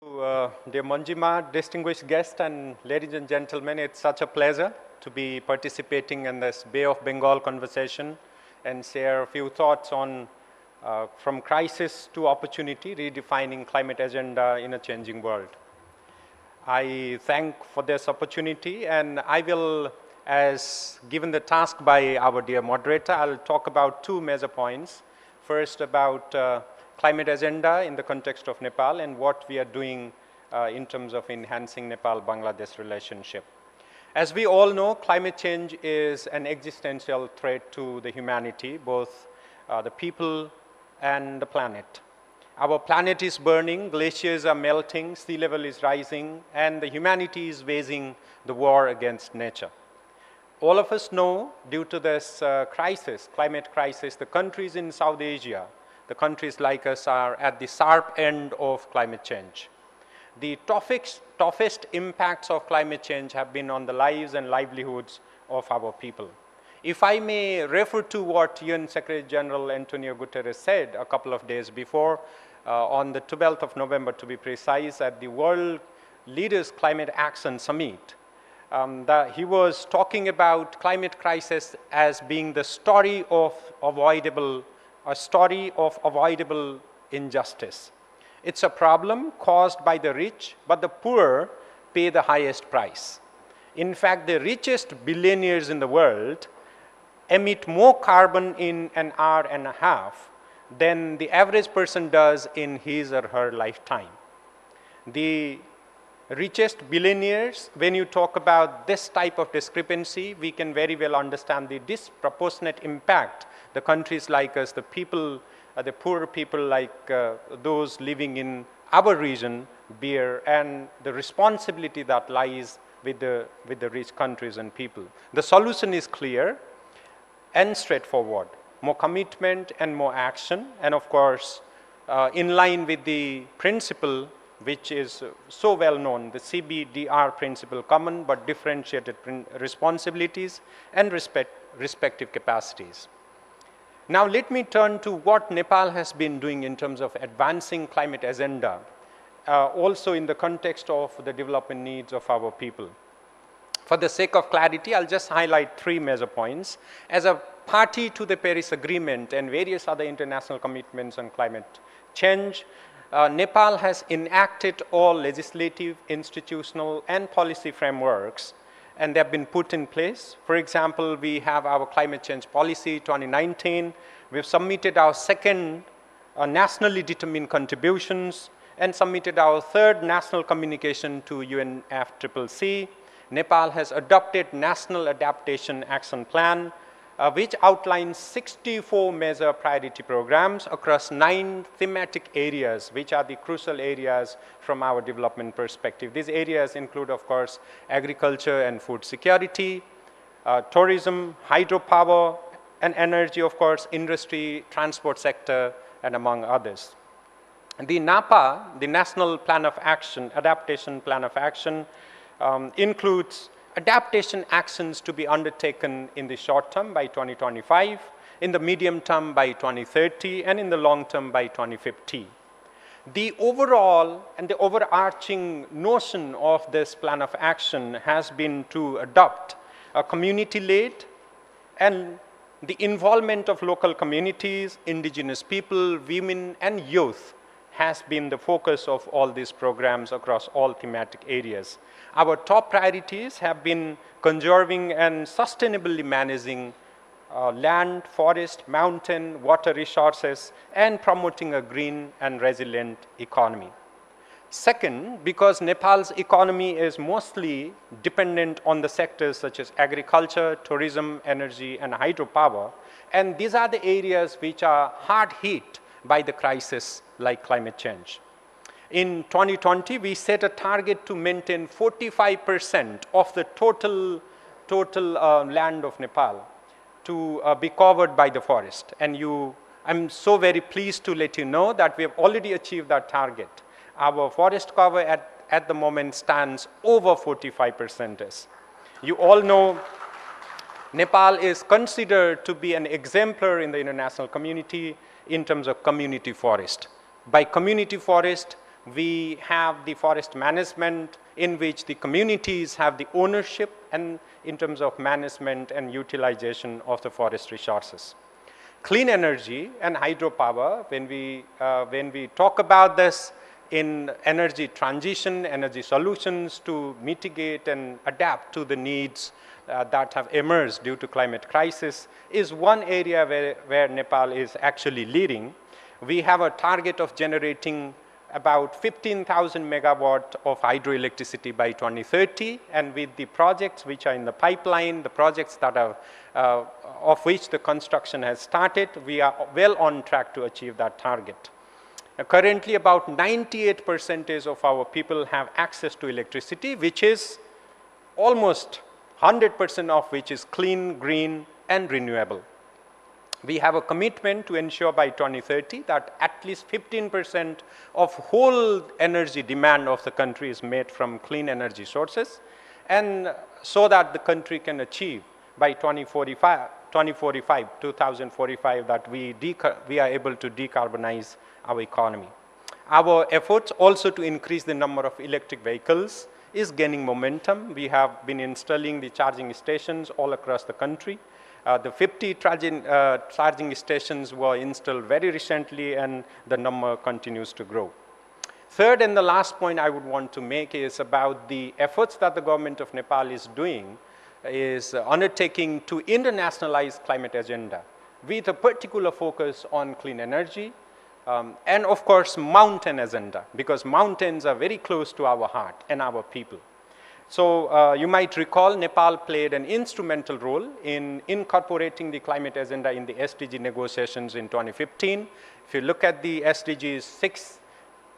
Dear Manjima, distinguished guests and ladies and gentlemen, it's such a pleasure to be participating in this Bay of Bengal conversation and share a few thoughts on from crisis to opportunity, redefining climate agenda in a changing world. I thank for this opportunity, and I will, as given the task by our dear moderator, I'll talk about two major points. First, about climate agenda in the context of Nepal and what we are doing in terms of enhancing Nepal-Bangladesh relationship. As we all know, climate change is an existential threat to the humanity, both the people and the planet. Our planet is burning, glaciers are melting, sea level is rising, and the humanity is waging the war against nature. All of us know, due to this climate crisis, the countries in South Asia, the countries like us are at the sharp end of climate change. The toughest impacts of climate change have been on the lives and livelihoods of our people. If I may refer to what UN Secretary General Antonio Guterres said a couple of days before, on the 12th of November to be precise, at the World Leaders Climate Action Summit, he was talking about climate crisis as being the story of avoidable injustice. It's a problem caused by the rich, but the poor pay the highest price. In fact, the richest billionaires in the world emit more carbon in an hour and a half than the average person does in his or her lifetime. The richest billionaires, when you talk about this type of discrepancy, we can very well understand the disproportionate impact the countries like us, the people, the poor people like those living in our region bear, and the responsibility that lies with the rich countries and people. The solution is clear and straightforward: more commitment and more action, and of course, in line with the principle which is so well known, the CBDR principle: common but differentiated responsibilities and respective capacities. Now let me turn to what Nepal has been doing in terms of advancing climate agenda, also in the context of the development needs of our people. For the sake of clarity, I'll just highlight three major points. As a party to the Paris Agreement and various other international commitments on climate change, Nepal has enacted all legislative, institutional, and policy frameworks, and they have been put in place. For example, we have our climate change policy 2019. We've submitted our second nationally determined contributions and submitted our third national communication to UNFCCC. Nepal has adopted National Adaptation Action Plan, which outlines 64 major priority programs across 9 thematic areas, which are the crucial areas from our development perspective. These areas include, of course, agriculture and food security, tourism, hydropower and energy, of course, industry, transport sector, and among others. The NAPA, the National Plan of Action, Adaptation Plan of Action, includes adaptation actions to be undertaken in the short term by 2025, in the medium term by 2030, and in the long term by 2050. The overall and the overarching notion of this plan of action has been to adopt a community-led and the involvement of local communities, indigenous people, women, and youth has been the focus of all these programs across all thematic areas. Our top priorities have been conserving and sustainably managing land, forest, mountain, water resources, and promoting a green and resilient economy. Second, because Nepal's economy is mostly dependent on the sectors such as agriculture, tourism, energy, and hydropower, and these are the areas which are hard hit by the crisis like climate change. In 2020, we set a target to maintain 45% of the total land of Nepal to be covered by the forest. And I'm so very pleased to let you know that we have already achieved that target. Our forest cover at the moment stands over 45%. You all know Nepal is considered to be an exemplar in the international community in terms of community forest. By community forest, We have the forest management in which the communities have the ownership and in terms of management and utilization of the forest resources. Clean energy and hydropower, when we talk about this in energy transition, energy solutions to mitigate and adapt to the needs that have emerged due to climate crisis, is one area where Nepal is actually leading. We have a target of generating about 15,000 megawatt of hydroelectricity by 2030, and with the projects which are in the pipeline, the projects that are of which the construction has started, we are well on track to achieve that target. Currently, about 98% of our people have access to electricity, which is almost 100% of which is clean, green, and renewable. We have a commitment to ensure by 2030 that at least 15% of whole energy demand of the country is made from clean energy sources, and so that the country can achieve by 2045 that we are able to decarbonize our economy. Our efforts also to increase the number of electric vehicles is gaining momentum. We have been installing the charging stations all across the country. The 50 charging stations were installed very recently, and the number continues to grow. Third and the last point I would want to make is about the efforts that the government of Nepal is doing, is undertaking to internationalize climate agenda with a particular focus on clean energy and of course mountain agenda, because mountains are very close to our heart and our people. So you might recall Nepal played an instrumental role in incorporating the climate agenda in the SDG negotiations in 2015. If you look at the SDGs 6,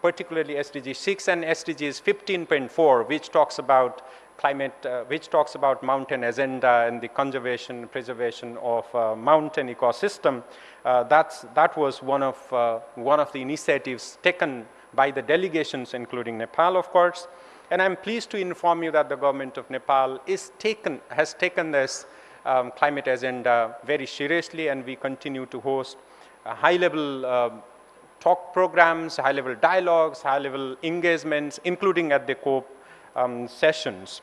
particularly SDG 6 and SDGs 15.4, which talks about climate, which talks about mountain agenda and the conservation, preservation of mountain ecosystem, that was one of the initiatives taken by the delegations, including Nepal, of course. And I'm pleased to inform you that the government of Nepal has taken this climate agenda very seriously, and we continue to host high-level talk programs, high-level dialogues, high-level engagements, including at the COP sessions.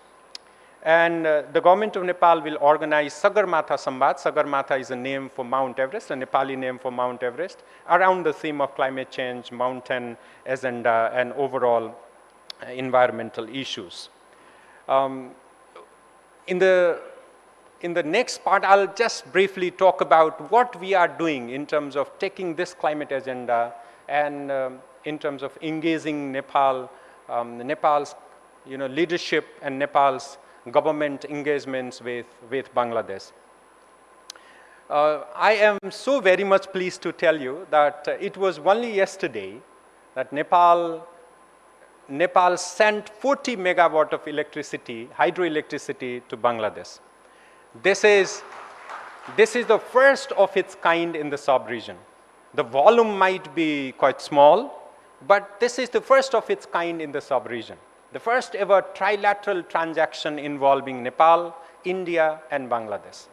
And the government of Nepal will organize Sagarmatha Samvad. Sagarmatha is a name for Mount Everest, a Nepali name for Mount Everest, around the theme of climate change, mountain agenda, and overall environmental issues. In the next part, I'll just briefly talk about what we are doing in terms of taking this climate agenda and in terms of engaging Nepal, Nepal's leadership and Nepal's government engagements with Bangladesh. I am so very much pleased to tell you that it was only yesterday that Nepal sent 40 megawatt of electricity, hydroelectricity, to Bangladesh. This is the first of its kind in the sub-region. The volume might be quite small, but this is the first of its kind in the sub-region. The first ever trilateral transaction involving Nepal, India, and Bangladesh.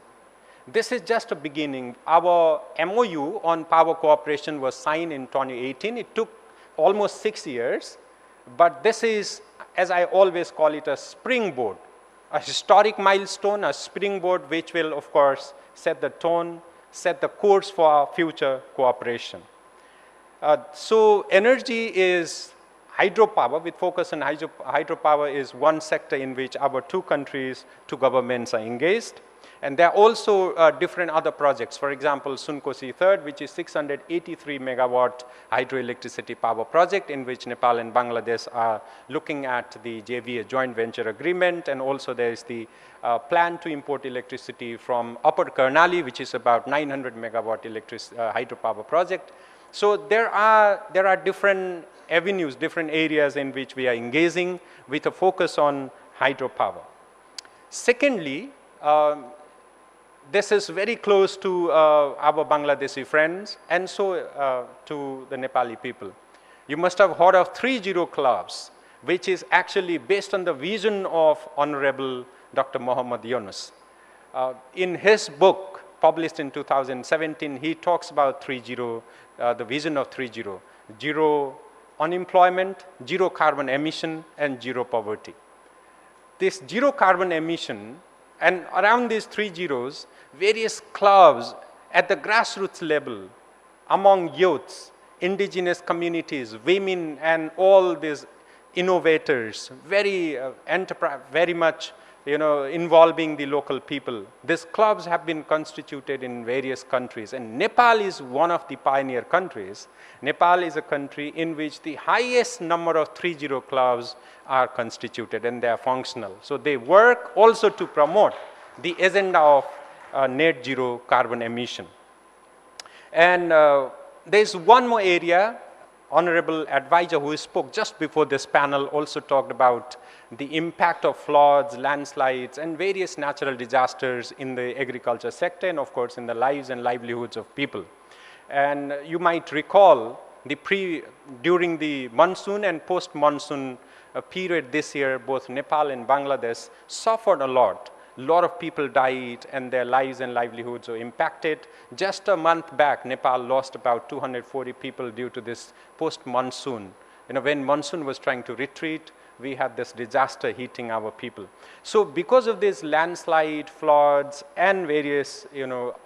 This is just a beginning. Our MOU on power cooperation was signed in 2018. It took almost 6 years, but this is, as I always call it, a springboard, a historic milestone, a springboard which will, of course, set the tone, set the course for our future cooperation. So energy is hydropower, with focus on hydropower, is one sector in which our two countries, two governments are engaged. And there are also different other projects. For example, Sunkosi 3rd, which is 683 megawatt hydroelectricity power project, in which Nepal and Bangladesh are looking at the JVA joint venture agreement. And also there is the plan to import electricity from Upper Karnali, which is about 900 megawatt hydropower project. So there are different avenues, different areas in which we are engaging with a focus on hydropower. Secondly, this is very close to our Bangladeshi friends and so to the Nepali people. You must have heard of 3-0 clubs, which is actually based on the vision of Honorable Dr. Muhammad Yunus. In his book, published in 2017, he talks about 3-0, the vision of 3-0. 0 unemployment, zero carbon emission, and zero poverty. This zero carbon emission, and around these 3 zeros, various clubs at the grassroots level, among youths, indigenous communities, women, and all these innovators, very very much involving the local people. These clubs have been constituted in various countries, and Nepal is one of the pioneer countries. Nepal is a country in which the highest number of 3-0 clubs are constituted, and they are functional. So they work also to promote the agenda of net zero carbon emission. And there's one more area. Honorable advisor who spoke just before this panel also talked about the impact of floods, landslides, and various natural disasters in the agriculture sector, and of course in the lives and livelihoods of people. And you might recall during the monsoon and post-monsoon period this year, both Nepal and Bangladesh suffered a lot. A lot of people died and their lives and livelihoods were impacted. Just a month back, Nepal lost about 240 people due to this post-monsoon. When monsoon was trying to retreat, we had this disaster hitting our people. So because of this landslide, floods, and various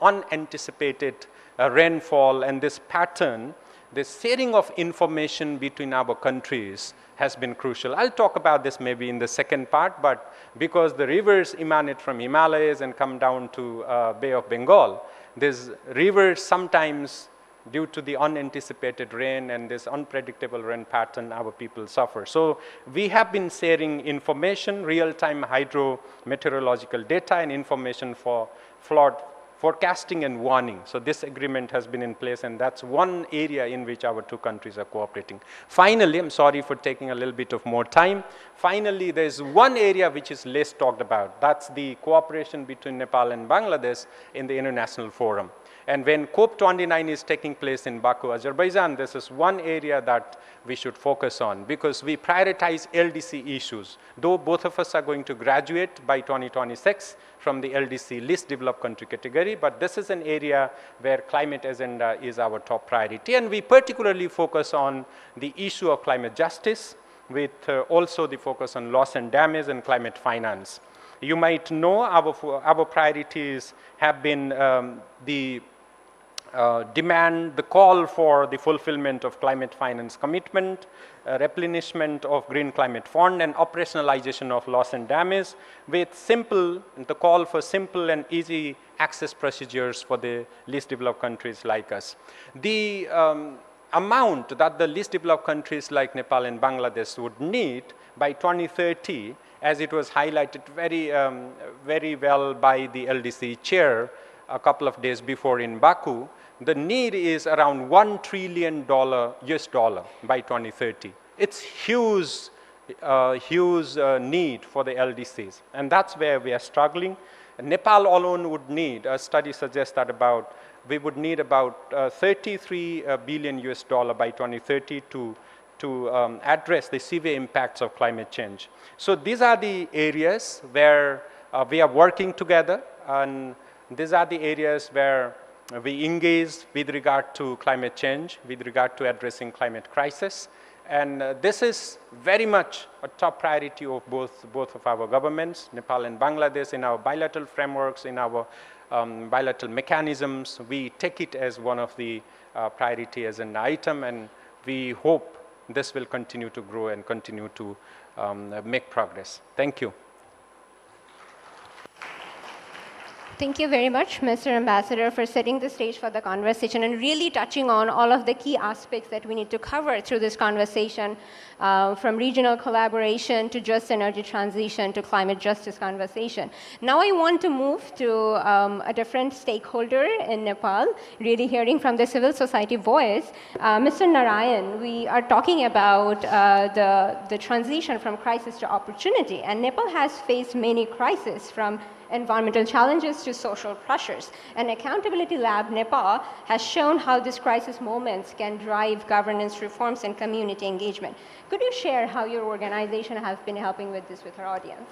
unanticipated rainfall and this pattern, the sharing of information between our countries has been crucial. I'll talk about this maybe in the second part, but because the rivers emanate from Himalayas and come down to Bay of Bengal, these rivers sometimes, due to the unanticipated rain and this unpredictable rain pattern, our people suffer. So we have been sharing information, real-time hydrometeorological data and information for flood forecasting and warning. So this agreement has been in place, and that's one area in which our two countries are cooperating. Finally, I'm sorry for taking a little bit of more time. Finally, there's one area which is less talked about. That's the cooperation between Nepal and Bangladesh in the international forum. And when COP29 is taking place in Baku, Azerbaijan, this is one area that we should focus on because we prioritize LDC issues. Though both of us are going to graduate by 2026 from the LDC least developed country category, but this is an area where climate agenda is our top priority. And we particularly focus on the issue of climate justice with also the focus on loss and damage and climate finance. You might know our priorities have been the call for the fulfillment of climate finance commitment, replenishment of green climate fund, and operationalization of loss and damage with the call for simple and easy access procedures for the least developed countries like us. The amount that the least developed countries like Nepal and Bangladesh would need by 2030, as it was highlighted very well by the LDC chair a couple of days before in Baku, the need is around $1 trillion US dollar by 2030. It's huge need for the LDCs, and that's where we are struggling. Nepal alone would need, a study suggests that we would need about 33 billion US dollar by 2030 to address the severe impacts of climate change. So these are the areas where we are working together, and these are the areas where we engage with regard to climate change, with regard to addressing climate crisis. And this is very much a top priority of both of our governments, Nepal and Bangladesh, in our bilateral frameworks, in our bilateral mechanisms. We take it as one of the priority as an item, and we hope this will continue to grow and continue to make progress. Thank you. Thank you very much, Mr. Ambassador, for setting the stage for the conversation and really touching on all of the key aspects that we need to cover through this conversation, from regional collaboration to just energy transition to climate justice conversation. Now I want to move to a different stakeholder in Nepal, really hearing from the civil society voice. Mr. Narayan, we are talking about the transition from crisis to opportunity, and Nepal has faced many crises, from environmental challenges to social pressures. And Accountability Lab Nepal has shown how these crisis moments can drive governance reforms and community engagement. Could you share how your organization has been helping with this with our audience?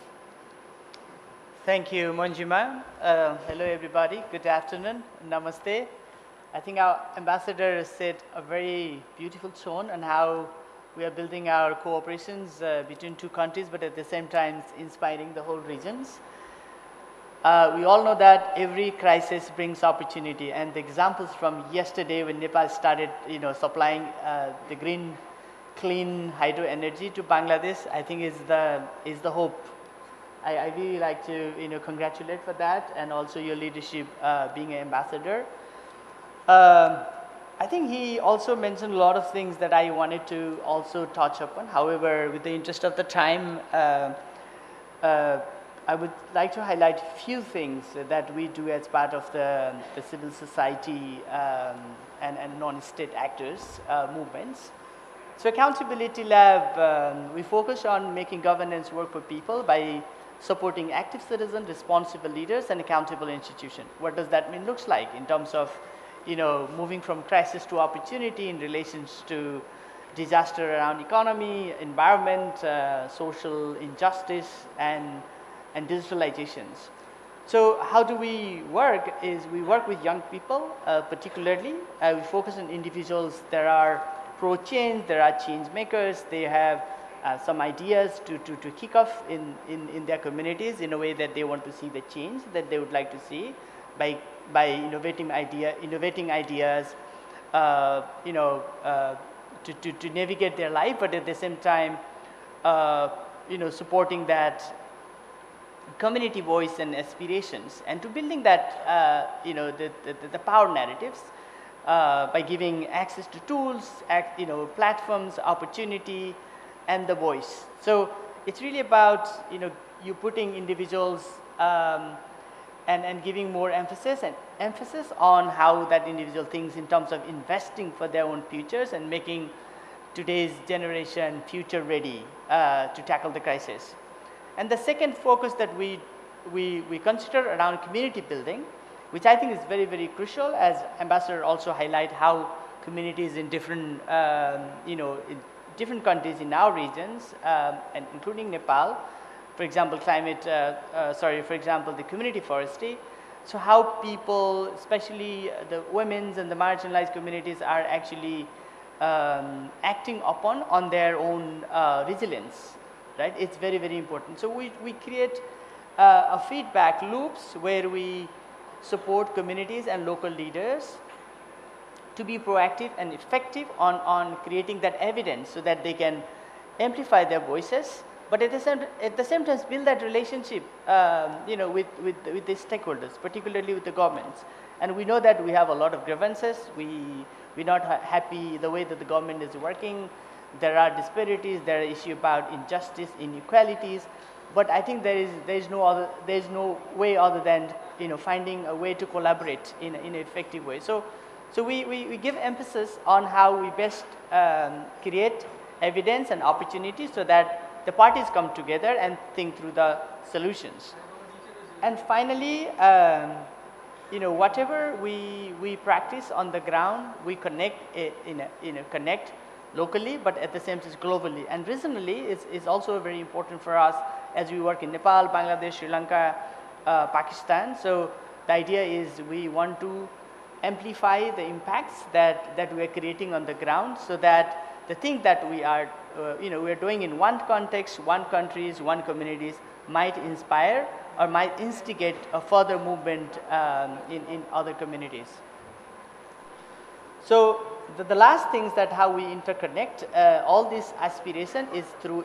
Thank you, Manjima. Hello, everybody. Good afternoon. Namaste. I think our ambassador said a very beautiful tone on how we are building our cooperations between two countries, but at the same time inspiring the whole regions. We all know that every crisis brings opportunity, and the examples from yesterday when Nepal started, supplying the green, clean hydro energy to Bangladesh, I think is the hope. I really like to congratulate for that, and also your leadership being an ambassador. I think he also mentioned a lot of things that I wanted to also touch upon. However, with the interest of the time, I would like to highlight a few things that we do as part of the civil society and non-state actors movements. So Accountability Lab, we focus on making governance work for people by supporting active citizens, responsible leaders, and accountable institutions. What does that mean looks like in terms of moving from crisis to opportunity in relations to disaster around economy, environment, social injustice, and digitalizations. So how do we work is we work with young people particularly. We focus on individuals that are pro-change, there are change makers, they have some ideas to kick off in their communities in a way that they want to see the change that they would like to see by innovating ideas, to navigate their life, but at the same time, supporting that community voice and aspirations, and to building that, the power narratives by giving access to tools, platforms, opportunity, and the voice. So it's really about you putting individuals and giving more emphasis on how that individual thinks in terms of investing for their own futures and making today's generation future ready to tackle the crisis. And the second focus that we consider around community building, which I think is very, very crucial, as Ambassador also highlight how communities in different, in different countries in our regions, and including Nepal, for example, for example, the community forestry. So how people, especially the women's and the marginalized communities, are actually acting on their own resilience, right? It's very, very important. So we create a feedback loops where we support communities and local leaders to be proactive and effective on creating that evidence so that they can amplify their voices, but at the same time build that relationship with the stakeholders, particularly with the governments. And we know that we have a lot of grievances. We're not happy the way that the government is working. There are disparities, there are issues about injustice, inequalities, but I think there is no way other than finding a way to collaborate in an effective way. So we give emphasis on how we best create evidence and opportunities so that the parties come together and think through the solutions. And finally, whatever we practice on the ground, we connect connect locally, but at the same time globally. And regionally is also very important for us as we work in Nepal, Bangladesh, Sri Lanka, Pakistan. So the idea is we want to amplify the impacts that we are creating on the ground, so that the thing that we are doing in one context, one countries, one communities might inspire or might instigate a further movement in other communities. So the last things that how we interconnect all this aspiration is through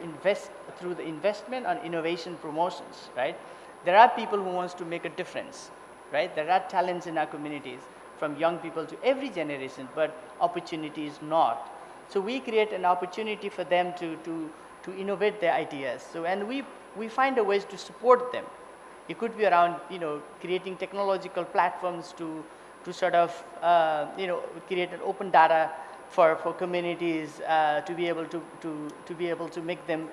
the investment on innovation promotions, right? There are people who wants to make a difference, right? There are talents in our communities, from young people to every generation, but opportunity is not. So we create an opportunity for them to innovate their ideas. So, and we find a ways to support them. It could be around creating technological platforms to sort of create an open data for communities to be able to make them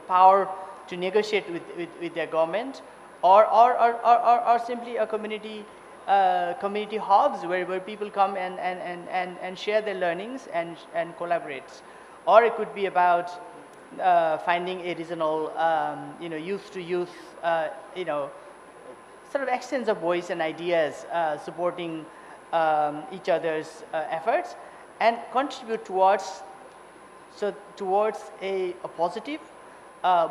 power to negotiate with their government, or simply a community hubs where people come and share their learnings and collaborate. Or it could be about finding a regional youth to youth sort of exchange of voice and ideas, supporting each other's efforts, and contribute towards so towards a positive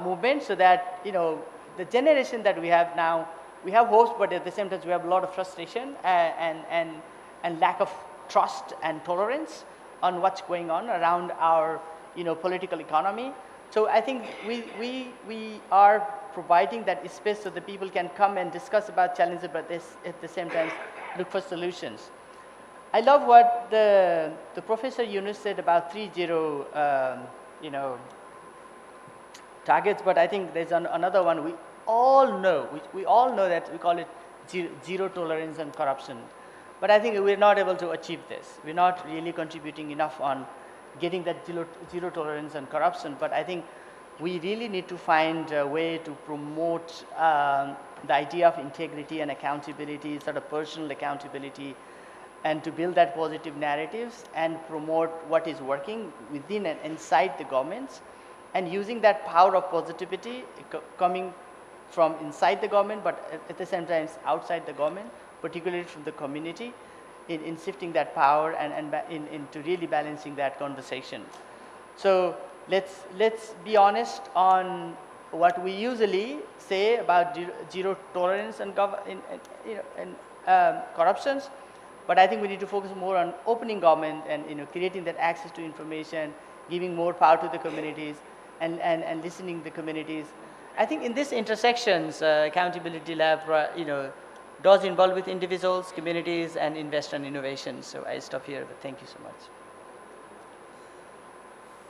movement, so that the generation that we have now, we have hopes, but at the same time we have a lot of frustration and lack of trust and tolerance on what's going on around our political economy. So I think we are providing that space so that people can come and discuss about challenges, but at the same time look for solutions. I love what the Professor Yunus said about 3-0 targets, but I think there's another one we all know that we call it zero tolerance and corruption. But I think we're not able to achieve this. We're not really contributing enough on getting that zero tolerance and corruption, but I think we really need to find a way to promote the idea of integrity and accountability, sort of personal accountability, and to build that positive narratives and promote what is working within and inside the governments, and using that power of positivity coming from inside the government, but at the same time outside the government, particularly from the community, in shifting that power and into really balancing that conversation. So let's be honest on what we usually say about zero tolerance and corruptions, but I think we need to focus more on opening government and creating that access to information, giving more power to the communities, and listening to the communities. I think in these intersections, Accountability Lab, does involve with individuals, communities, and invest in innovation. So I stop here, but thank you so much.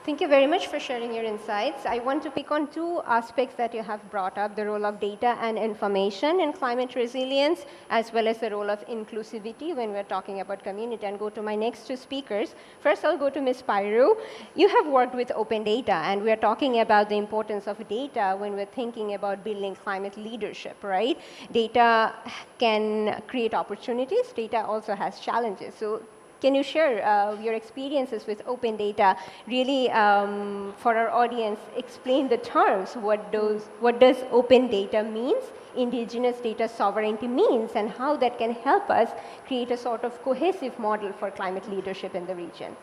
Thank you very much for sharing your insights. I want to pick on two aspects that you have brought up, the role of data and information in climate resilience, as well as the role of inclusivity when we're talking about community, and go to my next two speakers. First, I'll go to Ms. Pairu. You have worked with open data, and we're talking about the importance of data when we're thinking about building climate leadership, right? Data can create opportunities. Data also has challenges. So can you share your experiences with open data? Really, for our audience, explain the terms. What does open data means, indigenous data sovereignty means, and how that can help us create a sort of cohesive model for climate leadership in the region?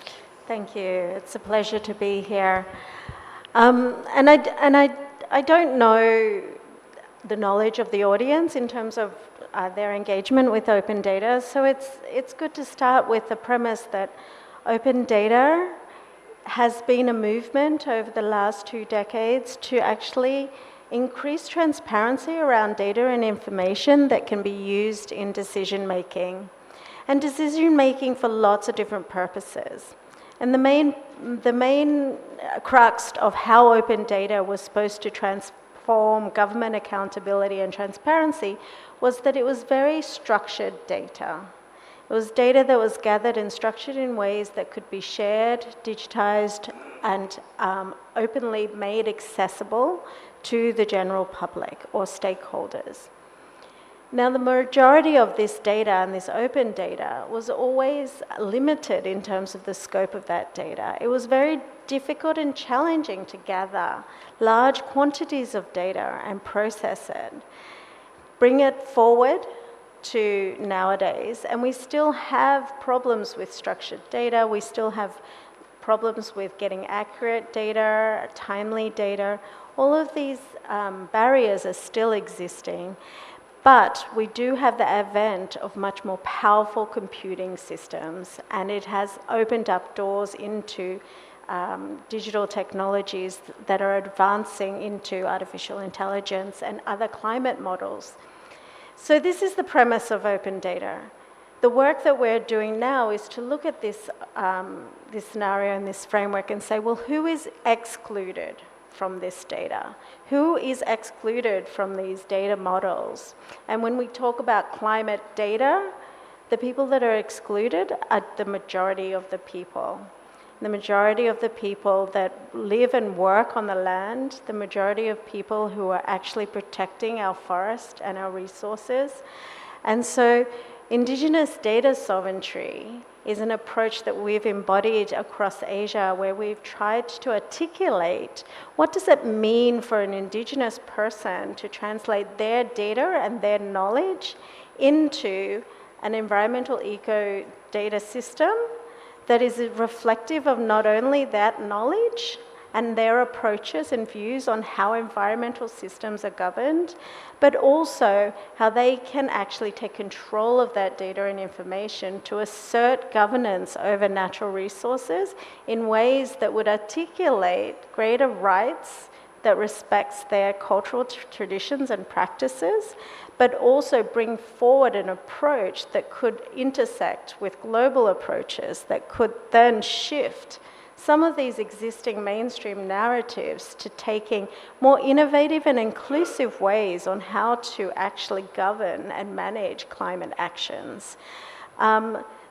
Thank you. It's a pleasure to be here. And I don't know the knowledge of the audience in terms of their engagement with open data. So it's good to start with the premise that open data has been a movement over the last 2 decades to actually increase transparency around data and information that can be used in decision making. And decision making for lots of different purposes. And the main crux of how open data was supposed to transform government accountability and transparency was that it was very structured data. It was data that was gathered and structured in ways that could be shared, digitized, and openly made accessible to the general public or stakeholders. Now, the majority of this data and this open data was always limited in terms of the scope of that data. It was very difficult and challenging to gather large quantities of data and process it, bring it forward to nowadays, and we still have problems with structured data. We still have problems with getting accurate data, timely data. All of these barriers are still existing, but we do have the advent of much more powerful computing systems, and it has opened up doors into digital technologies that are advancing into artificial intelligence and other climate models. So this is the premise of open data. The work that we're doing now is to look at this scenario and this framework and say, well, who is excluded from this data? Who is excluded from these data models? And when we talk about climate data, the people that are excluded are the majority of the people. The majority of the people that live and work on the land, the majority of people who are actually protecting our forest and our resources. And so indigenous data sovereignty is an approach that we've embodied across Asia, where we've tried to articulate what does it mean for an indigenous person to translate their data and their knowledge into an environmental eco data system that is reflective of not only that knowledge and their approaches and views on how environmental systems are governed, but also how they can actually take control of that data and information to assert governance over natural resources in ways that would articulate greater rights that respects their cultural traditions and practices, but also bring forward an approach that could intersect with global approaches that could then shift some of these existing mainstream narratives to taking more innovative and inclusive ways on how to actually govern and manage climate actions.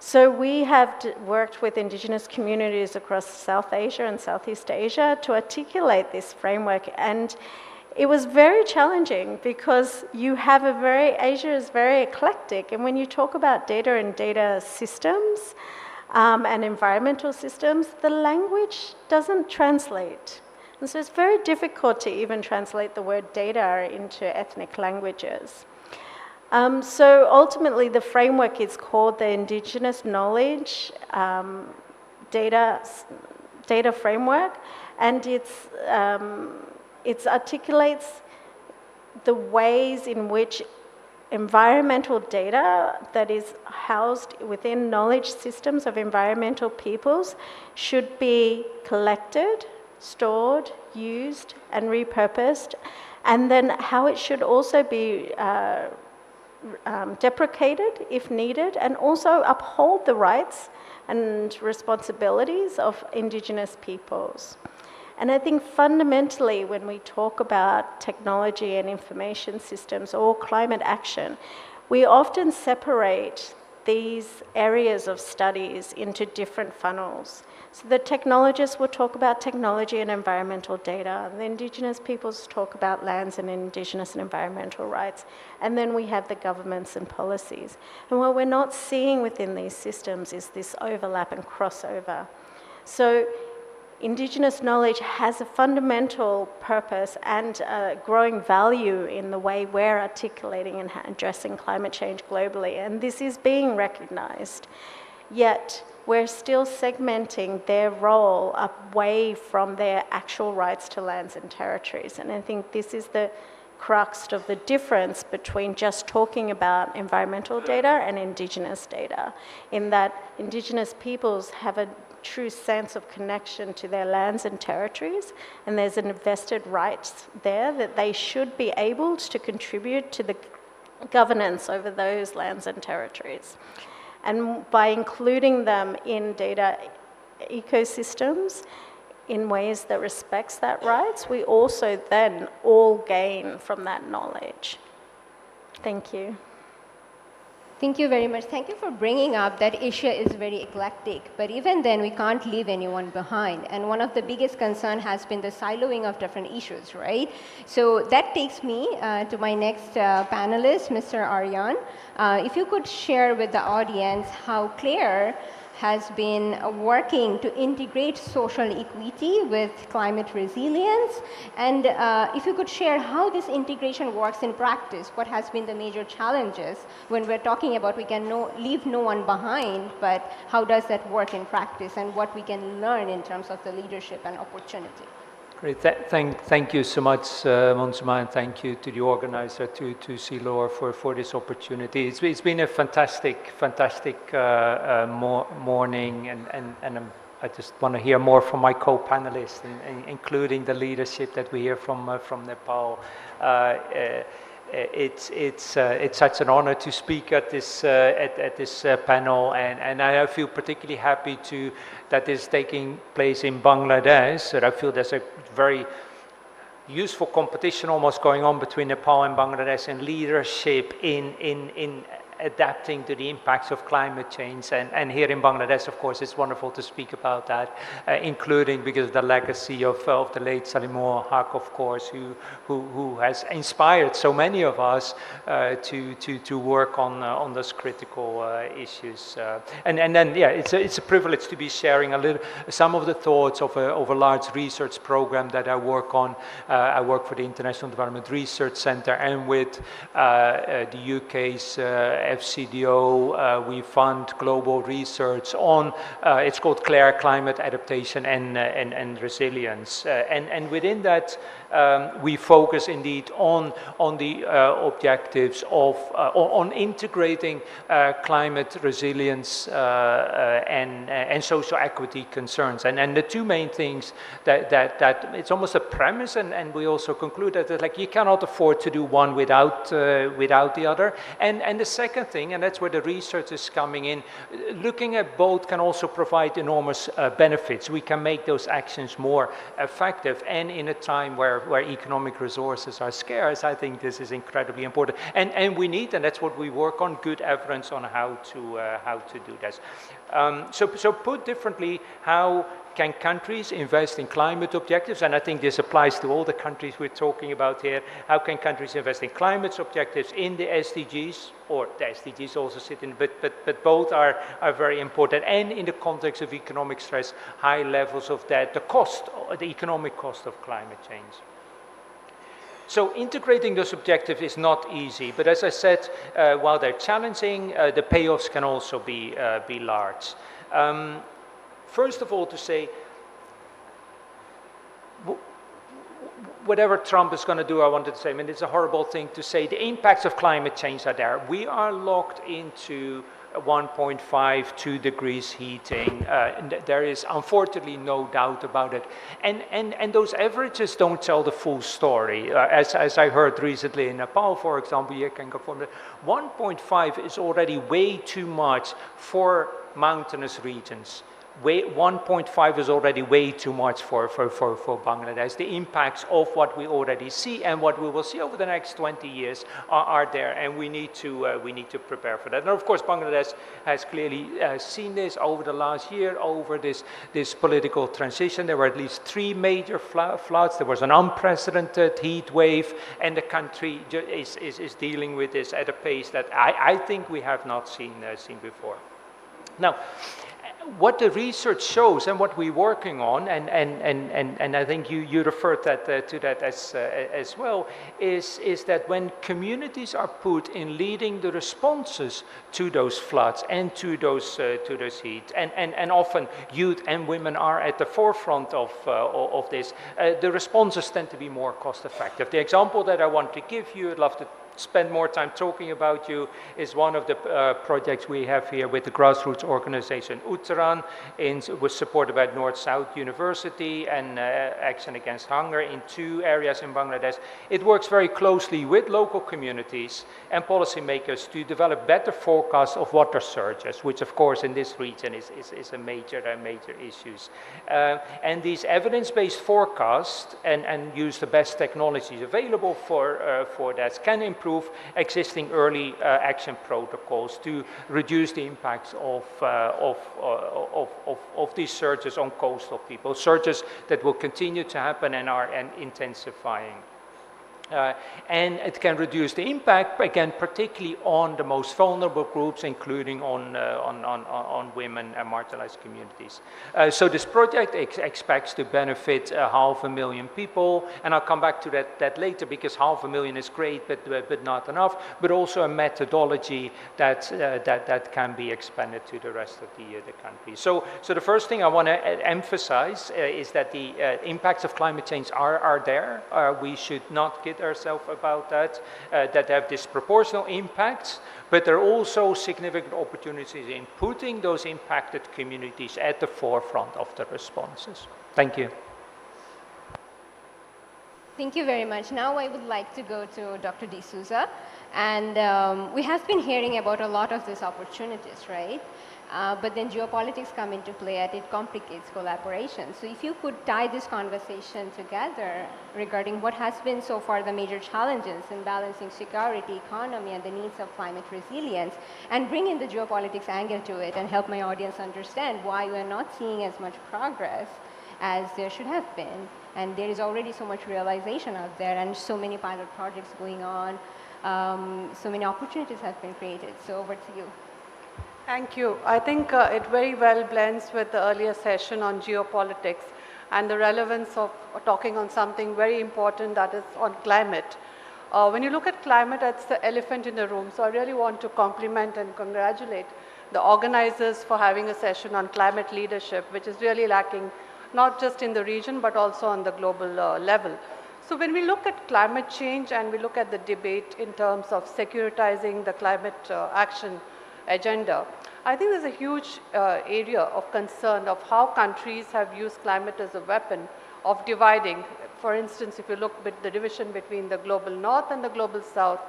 So we have worked with Indigenous communities across South Asia and Southeast Asia to articulate this framework, and it was very challenging because Asia is very eclectic, and when you talk about data and data systems and environmental systems, the language doesn't translate. And so it's very difficult to even translate the word data into ethnic languages. So ultimately, the framework is called the Indigenous Knowledge Data Framework, and it articulates the ways in which environmental data that is housed within knowledge systems of environmental peoples should be collected, stored, used, and repurposed, and then how it should also be deprecated if needed, and also uphold the rights and responsibilities of Indigenous peoples. And I think fundamentally when we talk about technology and information systems or climate action, we often separate these areas of studies into different funnels. So the technologists will talk about technology and environmental data, and the Indigenous peoples talk about lands and Indigenous and environmental rights, and then we have the governments and policies. And what we're not seeing within these systems is this overlap and crossover. So Indigenous knowledge has a fundamental purpose and a growing value in the way we're articulating and addressing climate change globally, and this is being recognized. Yet, we're still segmenting their role away from their actual rights to lands and territories. And I think this is the crux of the difference between just talking about environmental data and Indigenous data, in that Indigenous peoples have a true sense of connection to their lands and territories, and there's an invested right there that they should be able to contribute to the governance over those lands and territories. And by including them in data ecosystems in ways that respects that rights, we also then all gain from that knowledge. Thank you. Thank you very much. Thank you for bringing up that Asia is very eclectic, but even then we can't leave anyone behind. And one of the biggest concern has been the siloing of different issues, right? So that takes me to my next panelist, Mr. Aryan. If you could share with the audience how Claire has been working to integrate social equity with climate resilience, and if you could share how this integration works in practice, what has been the major challenges when we're talking about we can leave no one behind, but how does that work in practice and what we can learn in terms of the leadership and opportunity. Great. Thank you so much, Monsuma, and thank you to the organizer, to CLOR for this opportunity. It's been a fantastic morning, and I just want to hear more from my co-panelists, including the leadership that we hear from Nepal. It's such an honor to speak at this panel, and I feel particularly happy that is taking place in Bangladesh. That I feel there's a very useful competition almost going on between Nepal and Bangladesh in leadership in adapting to the impacts of climate change. And here in Bangladesh, of course, it's wonderful to speak about that, including because of the legacy of the late Salimur Haq, of course, who has inspired so many of us to work on those critical issues. And then, yeah, it's a privilege to be sharing some of the thoughts of a large research program that I work on. I work for the International Development Research Centre and with the UK's FCDO, we fund global research on, it's called CLARE, Climate Adaptation and Resilience. And within that, we focus indeed on the objectives of, on integrating climate resilience and social equity concerns. And the two main things that it's almost a premise, and we also conclude that like you cannot afford to do one without the other. And the second thing, and that's where the research is coming in, looking at both can also provide enormous benefits. We can make those actions more effective, and in a time where economic resources are scarce, I think this is incredibly important. And we need, and that's what we work on, good evidence on how to do this. So put differently, how can countries invest in climate objectives? And I think this applies to all the countries we're talking about here. How can countries invest in climate objectives in the SDGs, or the SDGs also sit in, but both are very important. And in the context of economic stress, high levels of debt, the economic cost of climate change. So integrating those objectives is not easy, but as I said, while they're challenging, the payoffs can also be large. First of all, to say, whatever Trump is going to do, I wanted to say, I mean, it's a horrible thing to say, the impacts of climate change are there. We are locked into 1.5, 2 degrees heating. There is unfortunately no doubt about it. And those averages don't tell the full story. As I heard recently in Nepal, for example, you can go from the 1.5 is already way too much for mountainous regions. 1.5 is already way too much for Bangladesh. The impacts of what we already see and what we will see over the next 20 years are there, and we need to prepare for that. And of course, Bangladesh has clearly seen this over the last year, over this political transition. There were at least 3 major floods. There was an unprecedented heat wave, and the country is dealing with this at a pace that I think we have not seen before. Now, what the research shows and what we're working on, and I think you referred to that as well, is that when communities are put in leading the responses to those floods and to those heat, and often youth and women are at the forefront of this, the responses tend to be more cost effective. The example that I want to give you, I'd love to spend more time talking about you, is one of the projects we have here with the grassroots organization Uttaran, was supported by North-South University and Action Against Hunger in 2 areas in Bangladesh. It works very closely with local communities and policymakers to develop better forecasts of water surges, which of course in this region is a major issues. And these evidence-based forecasts and use the best technologies available for that can improve existing early action protocols to reduce the impacts of these surges on coastal people, surges that will continue to happen and are intensifying. And it can reduce the impact, again, particularly on the most vulnerable groups, including on women and marginalized communities. So this project expects to benefit 500,000 people, and I'll come back to that later, because 500,000 is great, but not enough, but also a methodology that can be expanded to the rest of the country. So the first thing I want to emphasize is that the impacts of climate change are there. We should not kid ourselves about that have disproportional impacts, but there are also significant opportunities in putting those impacted communities at the forefront of the responses. Thank you. Thank you very much. Now I would like to go to Dr. D'Souza. And we have been hearing about a lot of these opportunities, right? But then geopolitics come into play and it complicates collaboration. So if you could tie this conversation together regarding what has been so far the major challenges in balancing security, economy, and the needs of climate resilience, and bring in the geopolitics angle to it and help my audience understand why we are not seeing as much progress as there should have been. And there is already so much realization out there and so many pilot projects going on. So many opportunities have been created. So over to you. Thank you. I think it very well blends with the earlier session on geopolitics and the relevance of talking on something very important, that is on climate. When you look at climate, it's the elephant in the room. So I really want to compliment and congratulate the organizers for having a session on climate leadership, which is really lacking not just in the region, but also on the global level. So when we look at climate change and we look at the debate in terms of securitizing the climate action agenda, I think there's a huge area of concern of how countries have used climate as a weapon of dividing. For instance, if you look at the division between the global north and the global south,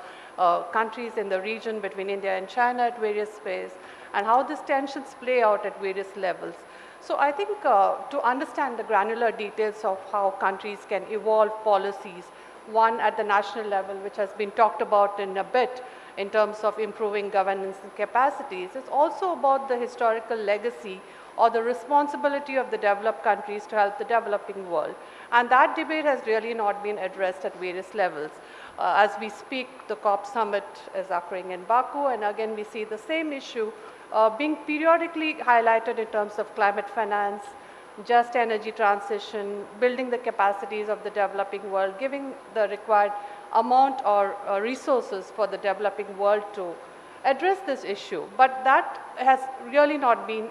countries in the region between India and China at various ways, and how these tensions play out at various levels. So I think to understand the granular details of how countries can evolve policies, one at the national level, which has been talked about in a bit in terms of improving governance and capacities, it's also about the historical legacy or the responsibility of the developed countries to help the developing world. And that debate has really not been addressed at various levels. As we speak, the COP summit is occurring in Baku, and again we see the same issue being periodically highlighted in terms of climate finance, just energy transition, building the capacities of the developing world, giving the required amount or resources for the developing world to address this issue. But that has really not been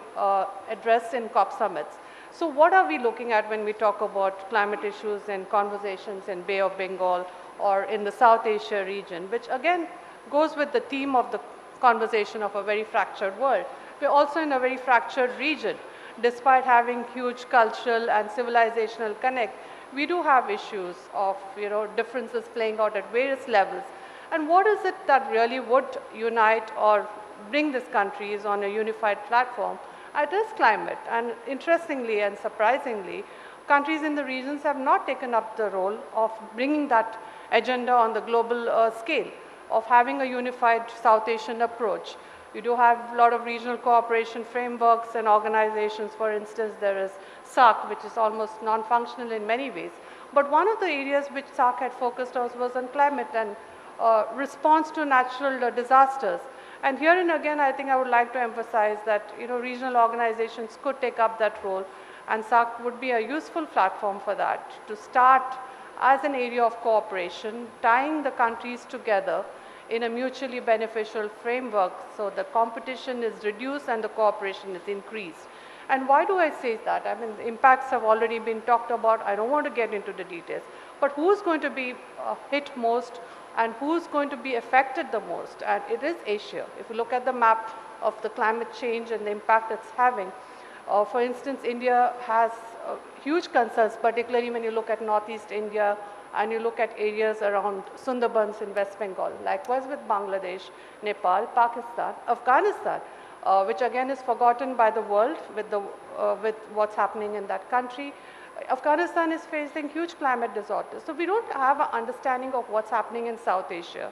addressed in COP summits. So what are we looking at when we talk about climate issues and conversations in Bay of Bengal or in the South Asia region, which again goes with the theme of the conversation of a very fractured world. We're also in a very fractured region. Despite having huge cultural and civilizational connect, we do have issues of differences playing out at various levels. And what is it that really would unite or bring these countries on a unified platform? It is climate. And interestingly and surprisingly, countries in the regions have not taken up the role of bringing that agenda on the global scale, of having a unified South Asian approach. You do have a lot of regional cooperation frameworks and organizations. For instance, there is SAARC, which is almost non-functional in many ways. But one of the areas which SAARC had focused on was on climate and response to natural disasters. And herein again, I think I would like to emphasize that regional organizations could take up that role, and SAARC would be a useful platform for that, to start as an area of cooperation, tying the countries together in a mutually beneficial framework so the competition is reduced and the cooperation is increased. And why do I say that? I mean, the impacts have already been talked about. I don't want to get into the details. But who's going to be hit most and who's going to be affected the most? And it is Asia. If you look at the map of the climate change and the impact it's having, for instance, India has huge concerns, particularly when you look at Northeast India and you look at areas around Sundarbans in West Bengal. Likewise with Bangladesh, Nepal, Pakistan, Afghanistan, which again is forgotten by the world with what's happening in that country. Afghanistan is facing huge climate disorders. So we don't have an understanding of what's happening in South Asia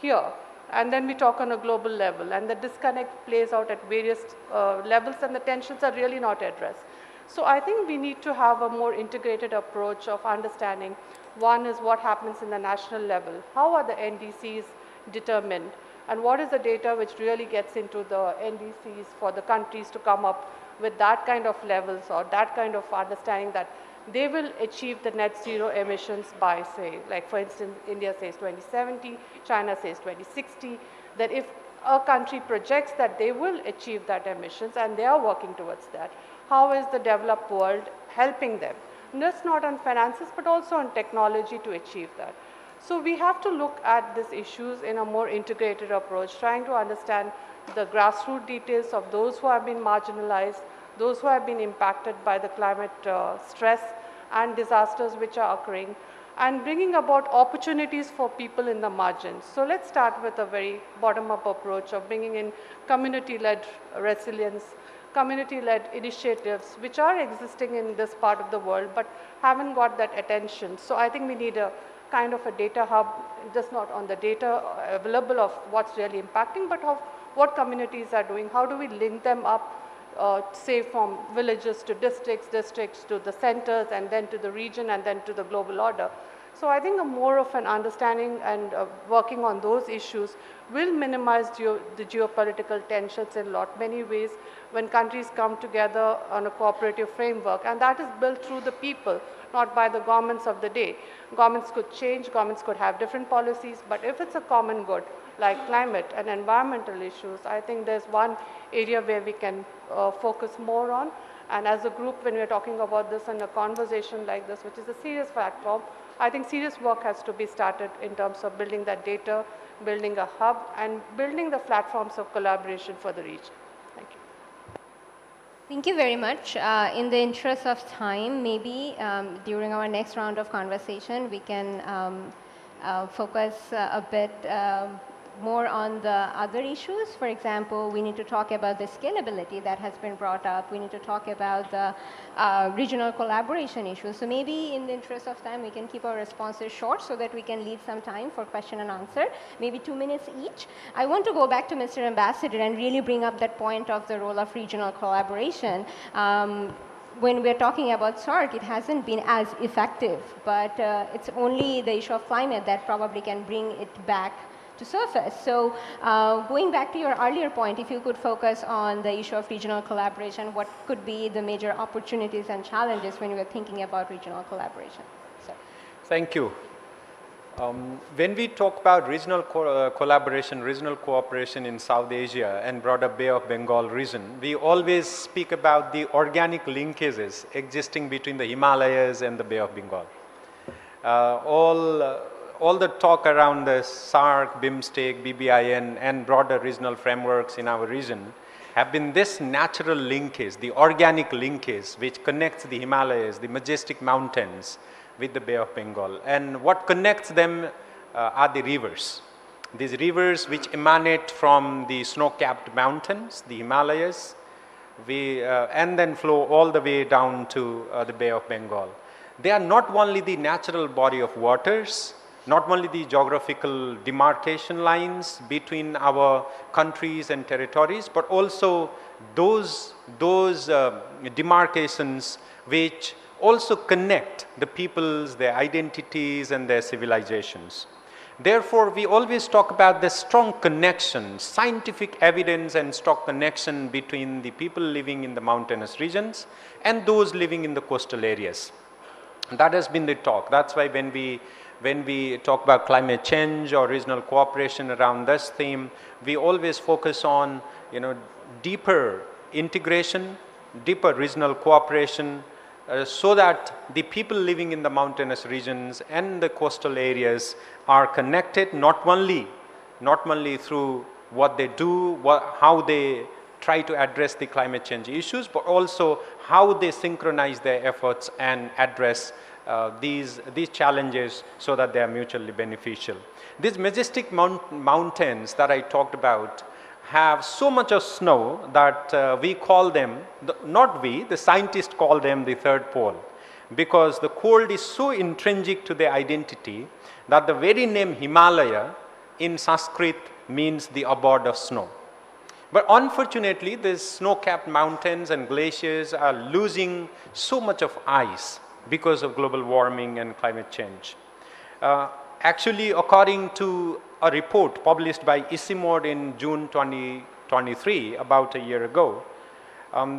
here. And then we talk on a global level, and the disconnect plays out at various levels, and the tensions are really not addressed. So I think we need to have a more integrated approach of understanding. One is what happens in the national level. How are the NDCs determined? And what is the data which really gets into the NDCs for the countries to come up with that kind of levels or that kind of understanding that they will achieve the net zero emissions by, say, like for instance, India says 2070, China says 2060, that if a country projects that they will achieve that emissions and they are working towards that, how is the developed world helping them? And that's not on finances, but also on technology to achieve that. So we have to look at these issues in a more integrated approach, trying to understand the grassroots details of those who have been marginalized, those who have been impacted by the climate stress and disasters which are occurring, and bringing about opportunities for people in the margins. So let's start with a very bottom-up approach of bringing in community-led resilience, community-led initiatives which are existing in this part of the world but haven't got that attention. So I think we need a kind of a data hub, just not on the data available of what's really impacting, but of what communities are doing. How do we link them up, say from villages to districts, districts to the centers, and then to the region, and then to the global order. So I think a more of an understanding and working on those issues will minimize the geopolitical tensions in many ways when countries come together on a cooperative framework, and that is built through the people, not by the governments of the day. Governments could change, governments could have different policies, but if it's a common good, like climate and environmental issues, I think there's one area where we can focus more on. And as a group, when we're talking about this in a conversation like this, which is a serious platform, I think serious work has to be started in terms of building that data, building a hub, and building the platforms of collaboration for the region. Thank you. Thank you very much. In the interest of time, maybe during our next round of conversation, we can focus a bit more on the other issues. For example, we need to talk about the scalability that has been brought up. We need to talk about the regional collaboration issues. So maybe in the interest of time, we can keep our responses short so that we can leave some time for question and answer, maybe 2 minutes each. I want to go back to Mr. Ambassador and really bring up that point of the role of regional collaboration. When we're talking about SAARC, it hasn't been as effective, but it's only the issue of climate that probably can bring it back to surface. So going back to your earlier point, if you could focus on the issue of regional collaboration, what could be the major opportunities and challenges when we're thinking about regional collaboration? So. Thank you. When we talk about regional collaboration, regional cooperation in South Asia and broader Bay of Bengal region, we always speak about the organic linkages existing between the Himalayas and the Bay of Bengal. All the talk around the SAARC, BIMSTEC, BBIN and broader regional frameworks in our region have been this natural linkage, the organic linkage which connects the Himalayas, the majestic mountains with the Bay of Bengal. And what connects them are the rivers. These rivers which emanate from the snow-capped mountains, the Himalayas, and then flow all the way down to the Bay of Bengal. They are not only the natural body of waters, not only the geographical demarcation lines between our countries and territories, but also those demarcations which also connect the peoples, their identities and their civilizations. Therefore, we always talk about the strong connection, scientific evidence and strong connection between the people living in the mountainous regions and those living in the coastal areas. That has been the talk. That's why when we talk about climate change or regional cooperation around this theme, we always focus on, deeper integration, deeper regional cooperation, so that the people living in the mountainous regions and the coastal areas are connected not only through what they do, how they try to address the climate change issues, but also how they synchronize their efforts and address these challenges so that they are mutually beneficial. These majestic mountains that I talked about have so much of snow that we call them, not we, the scientists call them the third pole, because the cold is so intrinsic to their identity that the very name Himalaya in Sanskrit means the abode of snow. But unfortunately, these snow-capped mountains and glaciers are losing so much of ice because of global warming and climate change. Actually, according to a report published by ICIMOD in June 2023, about a year ago,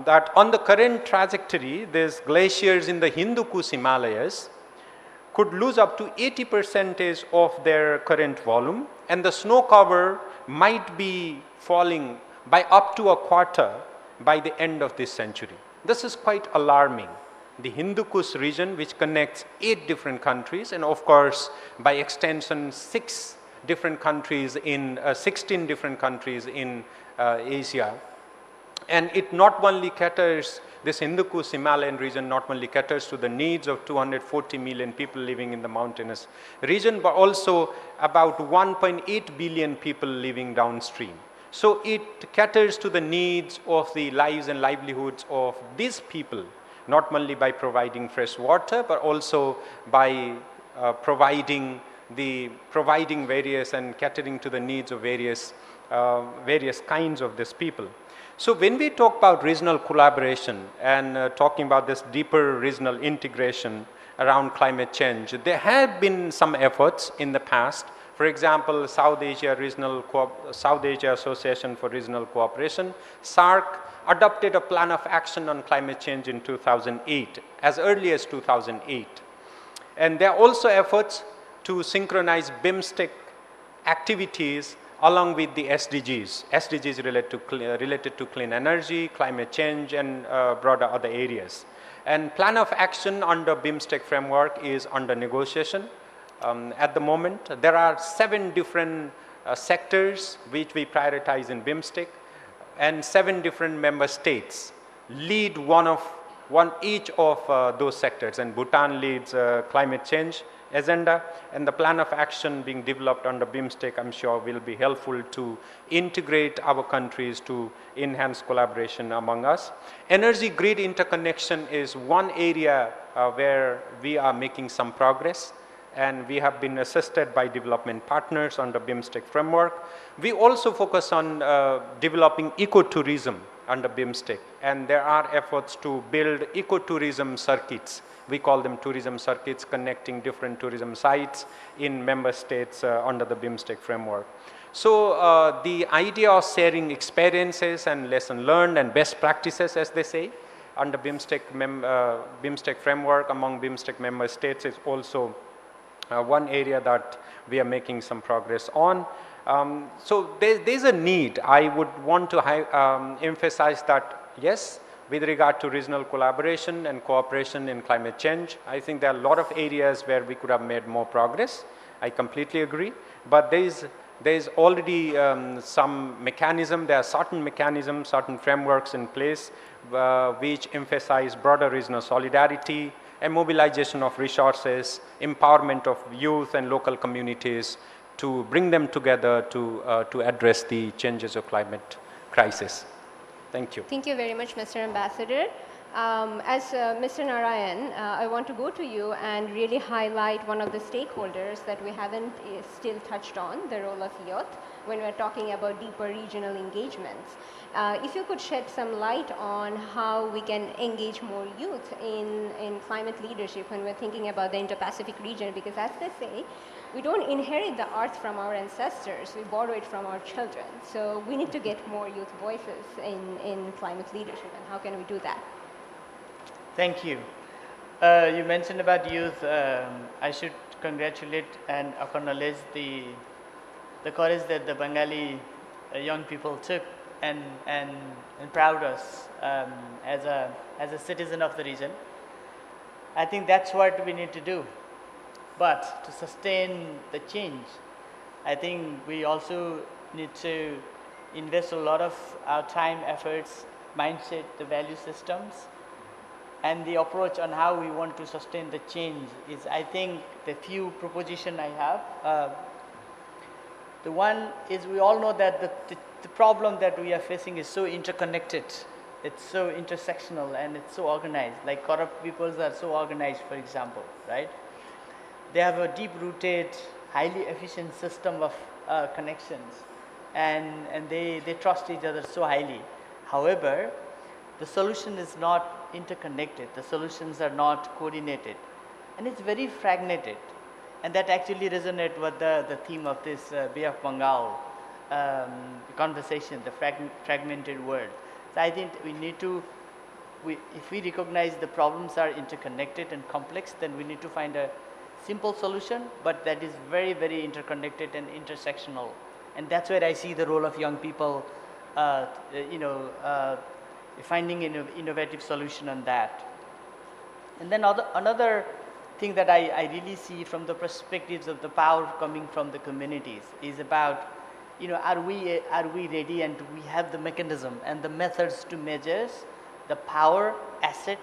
that on the current trajectory, these glaciers in the Hindu Kush Himalayas could lose up to 80% of their current volume, and the snow cover might be falling by up to a quarter by the end of this century. This is quite alarming. The Hindu Kush region, which connects 8 different countries, and of course, by extension, 16 different countries in Asia. And it not only caters, this Hindu Kush Himalayan region not only caters to the needs of 240 million people living in the mountainous region, but also about 1.8 billion people living downstream. So it caters to the needs of the lives and livelihoods of these people, not only by providing fresh water, but also by providing various and catering to the needs of various kinds of these people. So when we talk about regional collaboration and talking about this deeper regional integration around climate change, there have been some efforts in the past. For example, South Asia Association for Regional Cooperation, SAARC, adopted a plan of action on climate change in 2008, as early as 2008. And there are also efforts to synchronize BIMSTEC activities along with the SDGs related to clean energy, climate change, and broader other areas. And plan of action under BIMSTEC framework is under negotiation. At the moment, there are 7 different sectors which we prioritize in BIMSTEC, and 7 different member states lead each of those sectors, and Bhutan leads climate change agenda, and the plan of action being developed under BIMSTEC, I'm sure, will be helpful to integrate our countries to enhance collaboration among us. Energy grid interconnection is one area where we are making some progress, and we have been assisted by development partners under BIMSTEC framework. We also focus on developing ecotourism under BIMSTEC, and there are efforts to build ecotourism circuits. We call them tourism circuits, connecting different tourism sites in member states under the BIMSTEC framework. So the idea of sharing experiences and lesson learned and best practices, as they say, under BIMSTEC framework among BIMSTEC member states is also one area that we are making some progress on. So there's a need. I would want to emphasize that, yes, with regard to regional collaboration and cooperation in climate change, I think there are a lot of areas where we could have made more progress. I completely agree. But there's already some mechanism, there are certain mechanisms, certain frameworks in place which emphasize broader regional solidarity and mobilization of resources, empowerment of youth and local communities to bring them together to address the changes of climate crisis. Thank you. Thank you very much, Mr. Ambassador. As Mr. Narayan, I want to go to you and really highlight one of the stakeholders that we haven't still touched on, the role of youth, when we're talking about deeper regional engagements. If you could shed some light on how we can engage more youth in climate leadership when we're thinking about the Indo-Pacific region, because as they say, we don't inherit the earth from our ancestors, we borrow it from our children. So we need to get more youth voices in climate leadership, and how can we do that? Thank you. You mentioned about youth. I should congratulate and acknowledge the courage that the Bengali young people took and proud us as a citizen of the region. I think that's what we need to do. But to sustain the change, I think we also need to invest a lot of our time, efforts, mindset, the value systems, and the approach on how we want to sustain the change is, I think, the few proposition I have. The one is, we all know that the problem that we are facing is so interconnected, it's so intersectional, and it's so organized. Like corrupt peoples are so organized, for example, right? They have a deep-rooted, highly efficient system of connections, and they trust each other so highly. However, the solution is not interconnected, the solutions are not coordinated, and it's very fragmented. And that actually resonates with the theme of this Bay of Bengal conversation, the fragmented world. So I think we need to, if we recognize the problems are interconnected and complex, then we need to find a simple solution, but that is very, very interconnected and intersectional. And that's where I see the role of young people, finding innovative solution on that. And then another thing that I really see from the perspectives of the power coming from the communities is about, are we ready, and do we have the mechanism and the methods to measure the power, asset,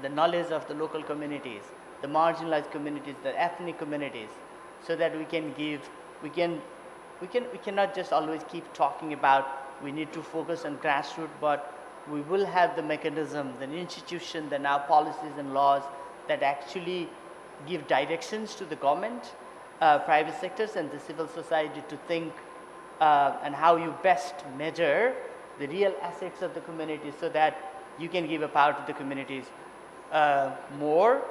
the knowledge of the local communities, the marginalized communities, the ethnic communities, so that we cannot just always keep talking about we need to focus on grassroots, but we will have the mechanism, the institution, then our policies and laws that actually give directions to the government, private sectors, and the civil society to think and how you best measure the real assets of the community, so that you can give a power to the communities more.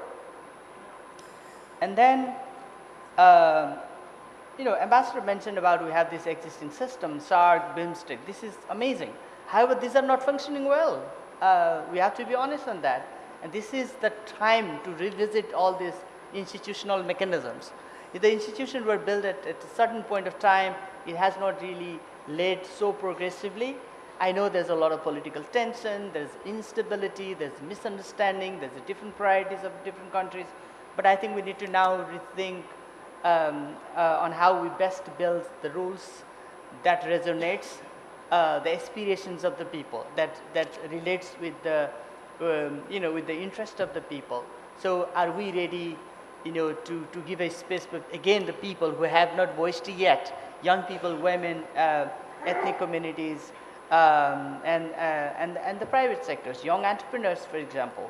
And then, Ambassador mentioned about we have this existing system, SARC, BIMSTEC. This is amazing. However, these are not functioning well. We have to be honest on that. And this is the time to revisit all these institutional mechanisms. If the institutions were built at a certain point of time, it has not really led so progressively. I know there's a lot of political tension, there's instability, there's misunderstanding, there's different priorities of different countries. But I think we need to now rethink on how we best build the rules that resonates the aspirations of the people, that relates with the with the interest of the people. So are we ready to give a space, but again the people who have not voiced yet, young people, women, ethnic communities, and the private sectors, young entrepreneurs, for example.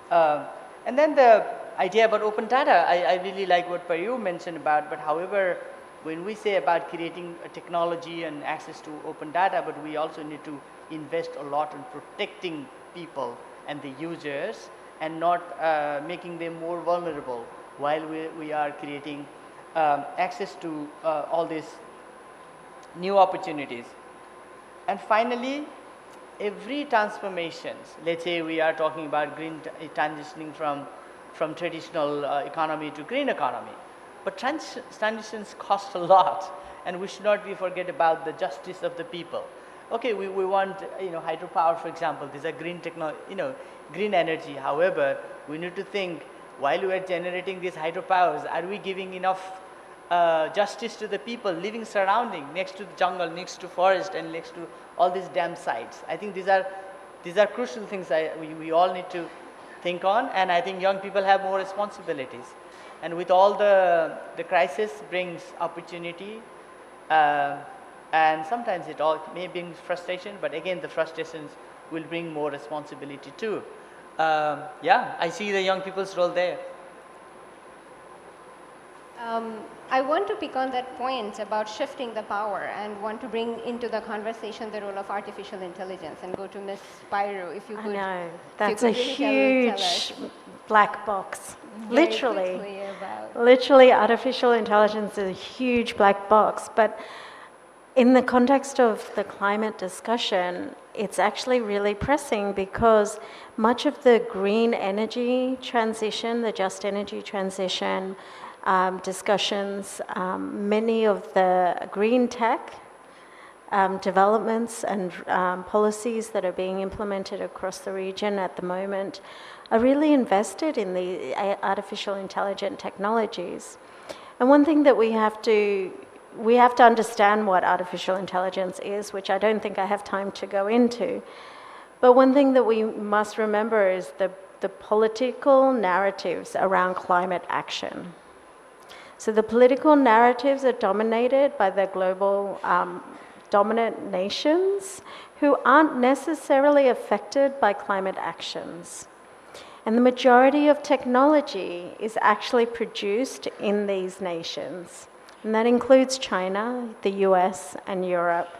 And then the idea about open data, I really like what Paryu mentioned about, but however, when we say about creating a technology and access to open data, but we also need to invest a lot in protecting people and the users and not making them more vulnerable while we are creating access to all these new opportunities. And finally, every transformations, let's say we are talking about green transitioning from traditional economy to green economy, but transitions cost a lot, and we should not forget about the justice of the people. Okay, we want hydropower, for example. These are green green energy. However, we need to think, while we are generating these hydropowers, are we giving enough justice to the people living surrounding next to the jungle, next to forest, and next to all these dam sites? I think these are crucial things we all need to think on, and I think young people have more responsibilities. And with all the crisis brings opportunity, and sometimes it all may bring frustration, but again the frustrations will bring more responsibility too. Yeah, I see the young people's role there. I want to pick on that point about shifting the power and want to bring into the conversation the role of artificial intelligence and go to Ms. Pyro, if you could. I know, that's a huge black box. Literally, artificial intelligence is a huge black box, but in the context of the climate discussion, it's actually really pressing because much of the green energy transition, the just energy transition, discussions, many of the green tech developments and policies that are being implemented across the region at the moment are really invested in the artificial intelligent technologies. And one thing that we have to understand what artificial intelligence is, which I don't think I have time to go into. But one thing that we must remember is the political narratives around climate action. So the political narratives are dominated by the global dominant nations who aren't necessarily affected by climate actions. And the majority of technology is actually produced in these nations. And that includes China, the US, and Europe.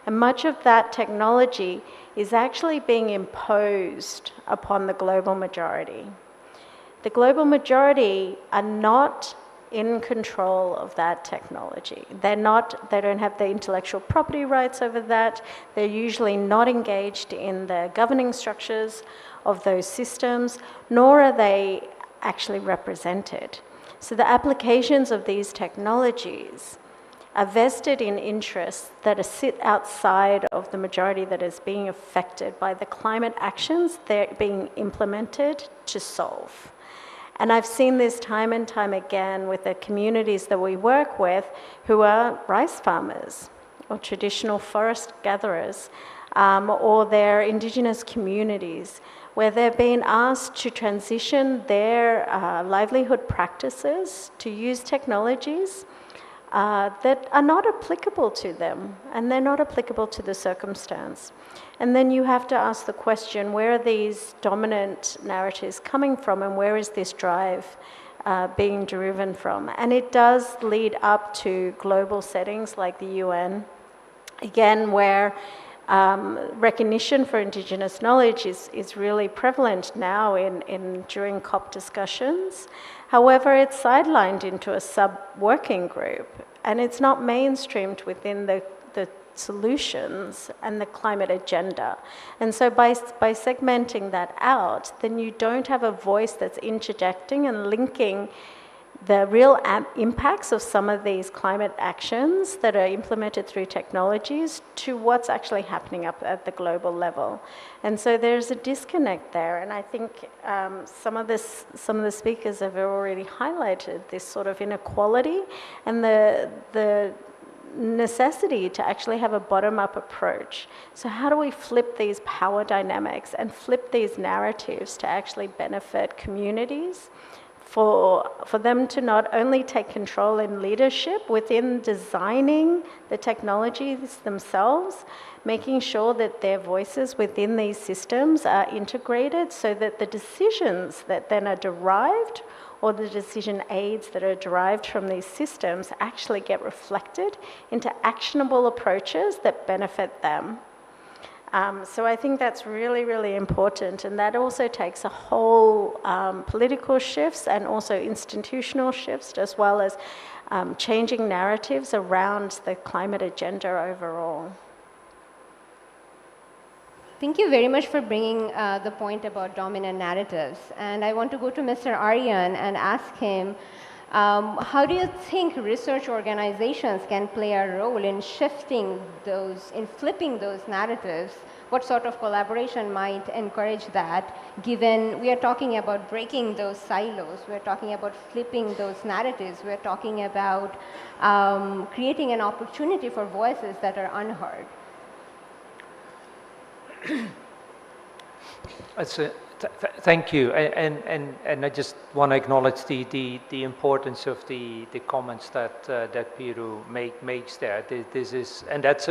And much of that technology is actually being imposed upon the global majority. The global majority are not in control of that technology. They don't have the intellectual property rights over that. They're usually not engaged in the governing structures of those systems, nor are they actually represented. So the applications of these technologies are vested in interests that sit outside of the majority that is being affected by the climate actions they're being implemented to solve. And I've seen this time and time again with the communities that we work with who are rice farmers or traditional forest gatherers, or their indigenous communities, where they're being asked to transition their livelihood practices to use technologies that are not applicable to them, and they're not applicable to the circumstance. And then you have to ask the question, where are these dominant narratives coming from, and where is this drive being driven from? And it does lead up to global settings like the UN, again, where recognition for Indigenous knowledge is really prevalent now during COP discussions. However, it's sidelined into a sub-working group, and it's not mainstreamed within the solutions and the climate agenda. And so by segmenting that out, then you don't have a voice that's interjecting and linking the real impacts of some of these climate actions that are implemented through technologies to what's actually happening up at the global level. And so there's a disconnect there, and I think some of the speakers have already highlighted this sort of inequality and the necessity to actually have a bottom-up approach. So how do we flip these power dynamics and flip these narratives to actually benefit communities, for them to not only take control in leadership within designing the technologies themselves, making sure that their voices within these systems are integrated so that the decisions that then are derived, or the decision aids that are derived from these systems, actually get reflected into actionable approaches that benefit them. So I think that's really, really important, and that also takes a whole political shifts and also institutional shifts, as well as changing narratives around the climate agenda overall. Thank you very much for bringing the point about dominant narratives. And I want to go to Mr. Aryan and ask him, how do you think research organizations can play a role in shifting those, in flipping those narratives? What sort of collaboration might encourage that, given we are talking about breaking those silos, we're talking about flipping those narratives, we're talking about creating an opportunity for voices that are unheard? Thank you, and I just want to acknowledge the importance of the comments that Piru makes there. This is, and that's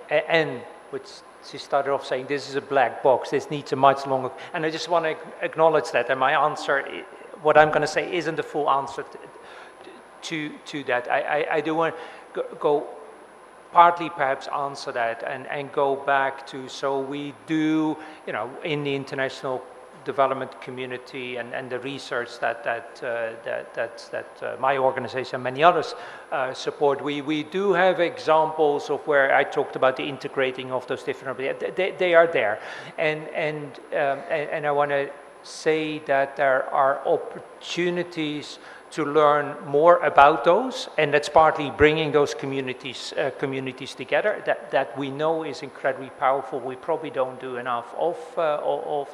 and which she started off saying, this is a black box. This needs a much longer, and I just want to acknowledge that. And my answer, what I'm going to say, isn't the full answer to that. I do want to go partly perhaps answer that and go back to, so we do, you know, in the international development community and the research that my organization and many others support, we do have examples of where I talked about the integrating of those different, they are there, and I want to say that there are opportunities to learn more about those, and that's partly bringing those communities together. That we know is incredibly powerful. We probably don't do enough of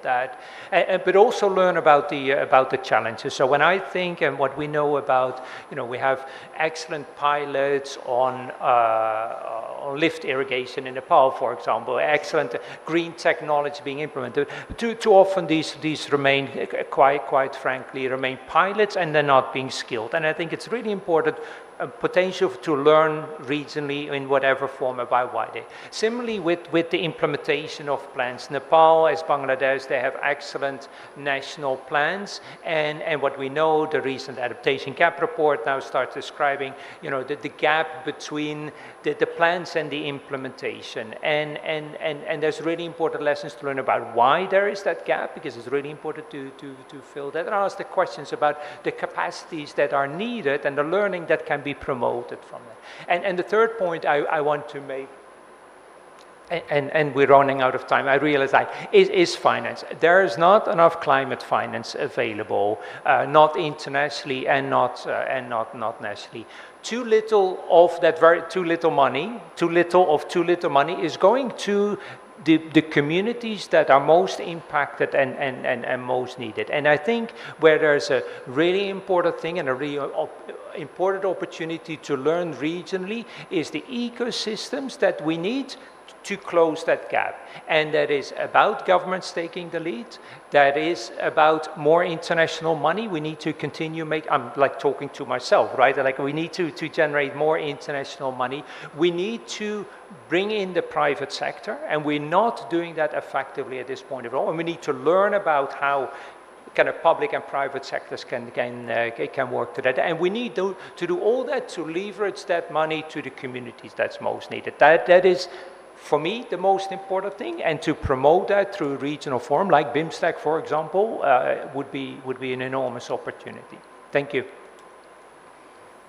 that, but also learn about the challenges. So when I think and what we know about, you know, we have excellent pilots on lift irrigation in Nepal, for example, excellent green technology being implemented. Too often these remain quite frankly remain pilots, and they're not being skilled. And I think it's really important potential to learn regionally in whatever form about why they. Similarly with the implementation of plans, Nepal as Bangladesh, they have excellent national plans, and what we know, the recent adaptation gap report now starts describing, you know, the gap between the plans and the implementation, and there's really important lessons to learn about why there is that gap, because it's really important to fill that, and ask the questions about the capacities that are needed and the learning that can be promoted from that. And the third point I want to make, and we're running out of time, I realize that, is finance. There is not enough climate finance available, not internationally and not nationally. Too little of that, too little money is going to the communities that are most impacted and most needed. And I think where there's a really important thing and a really important opportunity to learn regionally is the ecosystems that we need to close that gap. And that is about governments taking the lead. That is about more international money. We need to continue I'm like talking to myself, right? Like we need to generate more international money. We need to bring in the private sector, and we're not doing that effectively at this point at all. And we need to learn about how kind of public and private sectors can work together. And we need to do all that to leverage that money to the communities that's most needed. That is, for me, the most important thing, and to promote that through a regional forum like BIMSTEC, for example, would be an enormous opportunity. Thank you.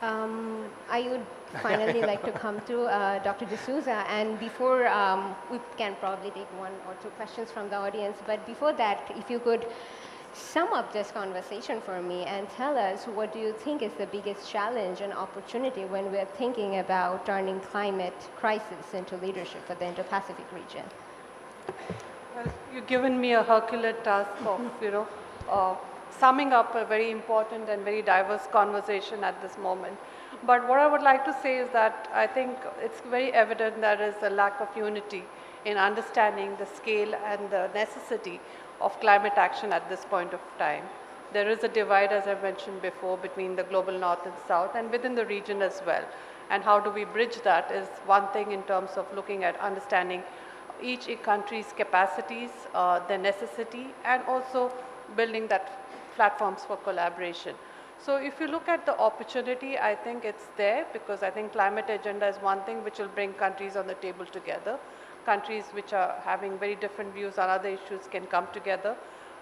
I would finally like to come to Dr. D'Souza, and before we can probably take one or two questions from the audience, but before that, if you could sum up this conversation for me and tell us what do you think is the biggest challenge and opportunity when we're thinking about turning climate crisis into leadership for the Indo-Pacific region? Well, you've given me a Herculean task of, summing up a very important and very diverse conversation at this moment. But what I would like to say is that I think it's very evident there is a lack of unity in understanding the scale and the necessity of climate action at this point of time. There is a divide, as I mentioned before, between the global north and south and within the region as well. And how do we bridge that is one thing in terms of looking at understanding each country's capacities, their necessity, and also building that platforms for collaboration. So if you look at the opportunity, I think it's there because I think climate agenda is one thing which will bring countries on the table together. Countries which are having very different views on other issues can come together.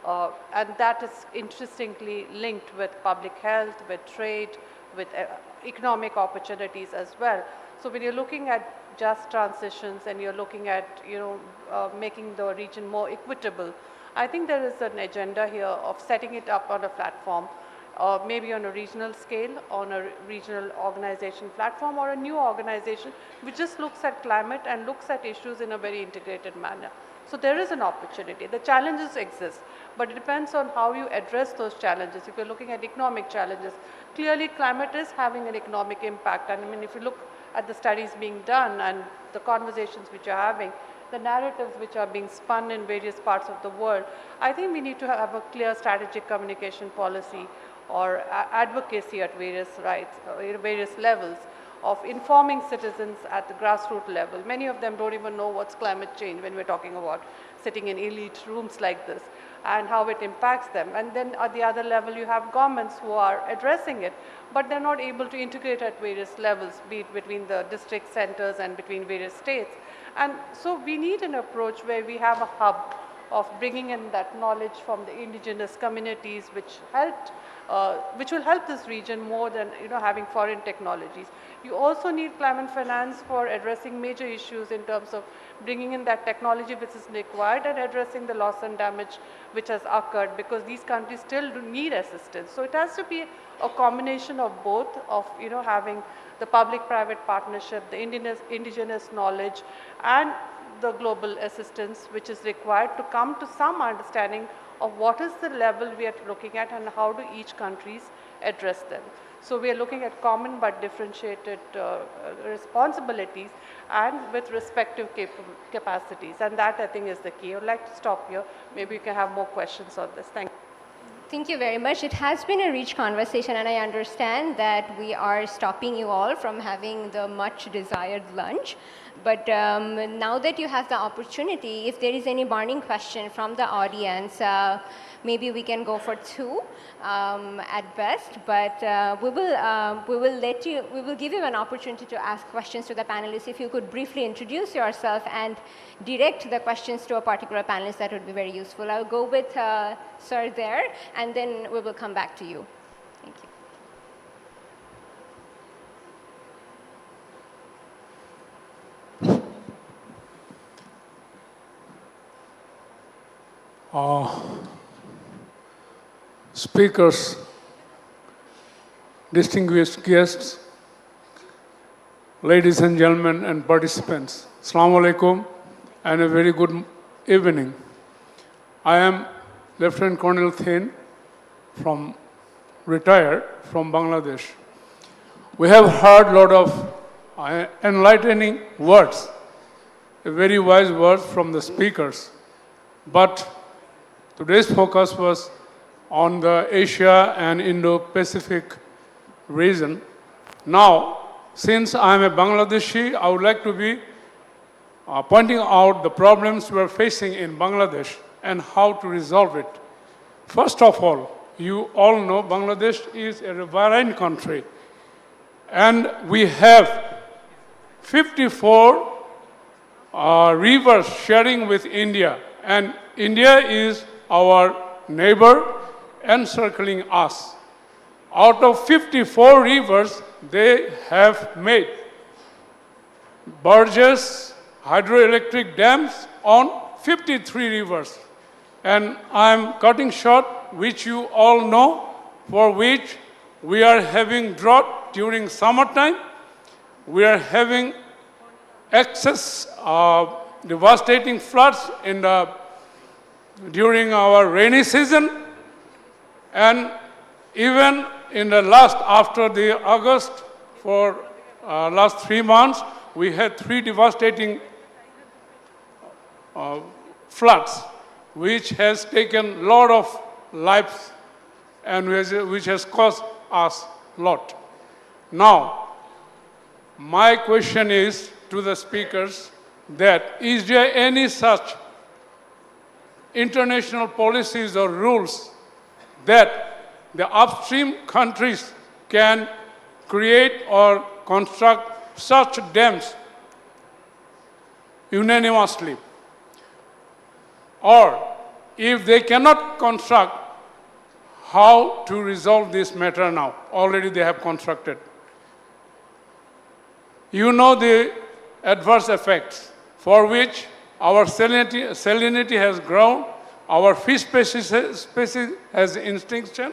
And that is interestingly linked with public health, with trade, with economic opportunities as well. So when you're looking at just transitions and you're looking at making the region more equitable, I think there is an agenda here of setting it up on a platform, maybe on a regional scale, on a regional organization platform, or a new organization which just looks at climate and looks at issues in a very integrated manner. So there is an opportunity. The challenges exist, but it depends on how you address those challenges. If you're looking at economic challenges, clearly climate is having an economic impact. And I mean, if you look at the studies being done and the conversations which you're having, the narratives which are being spun in various parts of the world, I think we need to have a clear strategic communication policy or advocacy at various various levels of informing citizens at the grassroots level. Many of them don't even know what's climate change when we're talking about sitting in elite rooms like this and how it impacts them. And then at the other level, you have governments who are addressing it, but they're not able to integrate at various levels, be it between the district centers and between various states. And so we need an approach where we have a hub of bringing in that knowledge from the indigenous communities which will help this region more than having foreign technologies. You also need climate finance for addressing major issues in terms of bringing in that technology which is required and addressing the loss and damage which has occurred, because these countries still do need assistance. So it has to be a combination of both, of having the public-private partnership, the indigenous knowledge, and the global assistance which is required to come to some understanding of what is the level we are looking at and how do each countries address them. So we are looking at common but differentiated responsibilities and with respective capacities, and that I think is the key. I would like to stop here. Maybe you can have more questions on this. Thank you. Thank you very much. It has been a rich conversation, and I understand that we are stopping you all from having the much desired lunch. But now that you have the opportunity, if there is any burning question from the audience, maybe we can go for two at best. But we will give you an opportunity to ask questions to the panelists. If you could briefly introduce yourself and direct the questions to a particular panelist, that would be very useful. I'll go with Sir there, and then we will come back to you. Thank you. Speakers, distinguished guests, ladies and gentlemen and participants, Assalamu alaikum and a very good evening. I am Lieutenant Colonel Thin, retired from Bangladesh. We have heard a lot of enlightening words, very wise words from the speakers, but today's focus was on the Asia and Indo-Pacific region. Now, since I'm a Bangladeshi, I would like to be pointing out the problems we're facing in Bangladesh and how to resolve it. First of all, you all know Bangladesh is a riverine country, and we have 54 rivers sharing with India, and India is our neighbor encircling us. out of 54 rivers, they have made barges, hydroelectric dams on 53 rivers. And I'm cutting short, which you all know, for which we are having drought during summertime. We are having excess devastating floods during our rainy season. And even in the after the August, for last 3 months, we had 3 devastating floods, which has taken a lot of lives and which has cost us a lot. Now, my question is to the speakers that is there any such international policies or rules that the upstream countries can create or construct such dams unanimously? Or if they cannot construct, how to resolve this matter now? Already they have constructed. You know the adverse effects for which our salinity has grown, our fish species has extinction,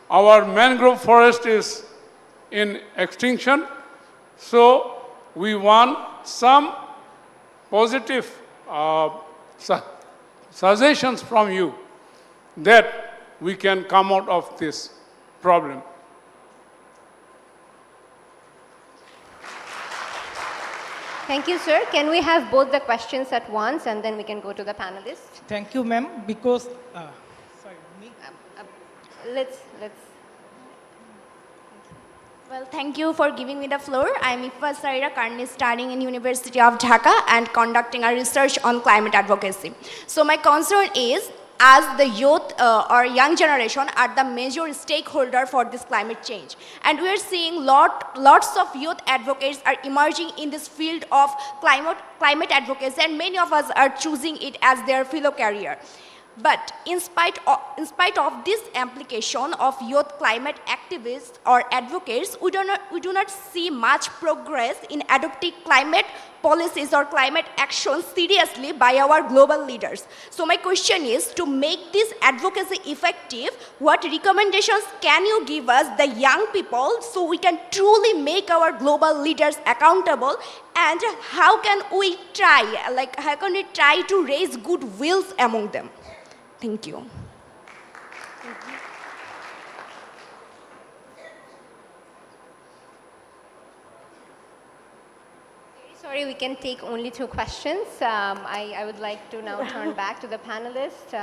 our mangrove forest is in extinction. So we want some positive suggestions from you that we can come out of this problem. Thank you, sir. Can we have both the questions at once and then we can go to the panelists? Thank you, ma'am, because, sorry, me? Let's. Well, thank you for giving me the floor. I'm Ifa Saira, currently studying in University of Dhaka and conducting a research on climate advocacy. So my concern is, as the youth or young generation are the major stakeholder for this climate change. And we are seeing lots of youth advocates are emerging in this field of climate advocacy, and many of us are choosing it as their fellow career. But in spite of this application of youth climate activists or advocates, we do not see much progress in adopting climate policies or climate actions seriously by our global leaders. So my question is, to make this advocacy effective, what recommendations can you give us, the young people, so we can truly make our global leaders accountable? And how can we try to raise good wills among them? Thank you. Sorry, we can take only 2 questions. I would like to now turn back to the panelists.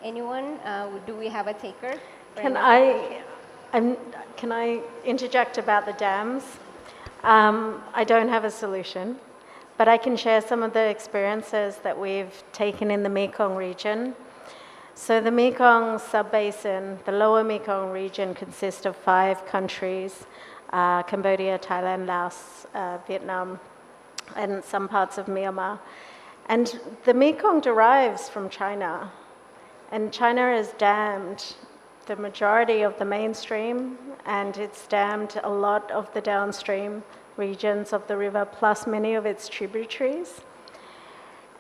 Anyone? Do we have a taker? Can I interject about the dams? I don't have a solution, but I can share some of the experiences that we've taken in the Mekong region. So the Mekong sub-basin, the lower Mekong region, consists of 5 countries, Cambodia, Thailand, Laos, Vietnam, and some parts of Myanmar. And the Mekong derives from China, and China has dammed the majority of the mainstream, and it's dammed a lot of the downstream regions of the river, plus many of its tributaries.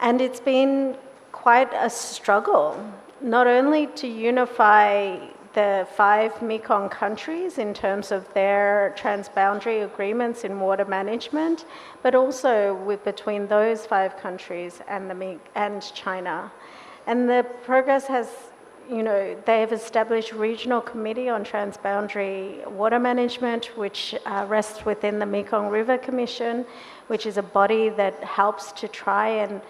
And it's been quite a struggle, not only to unify the 5 Mekong countries in terms of their transboundary agreements in water management, but also between those 5 countries and China. And the progress has, they have established regional committee on transboundary water management, which rests within the Mekong River Commission, which is a body that helps to try and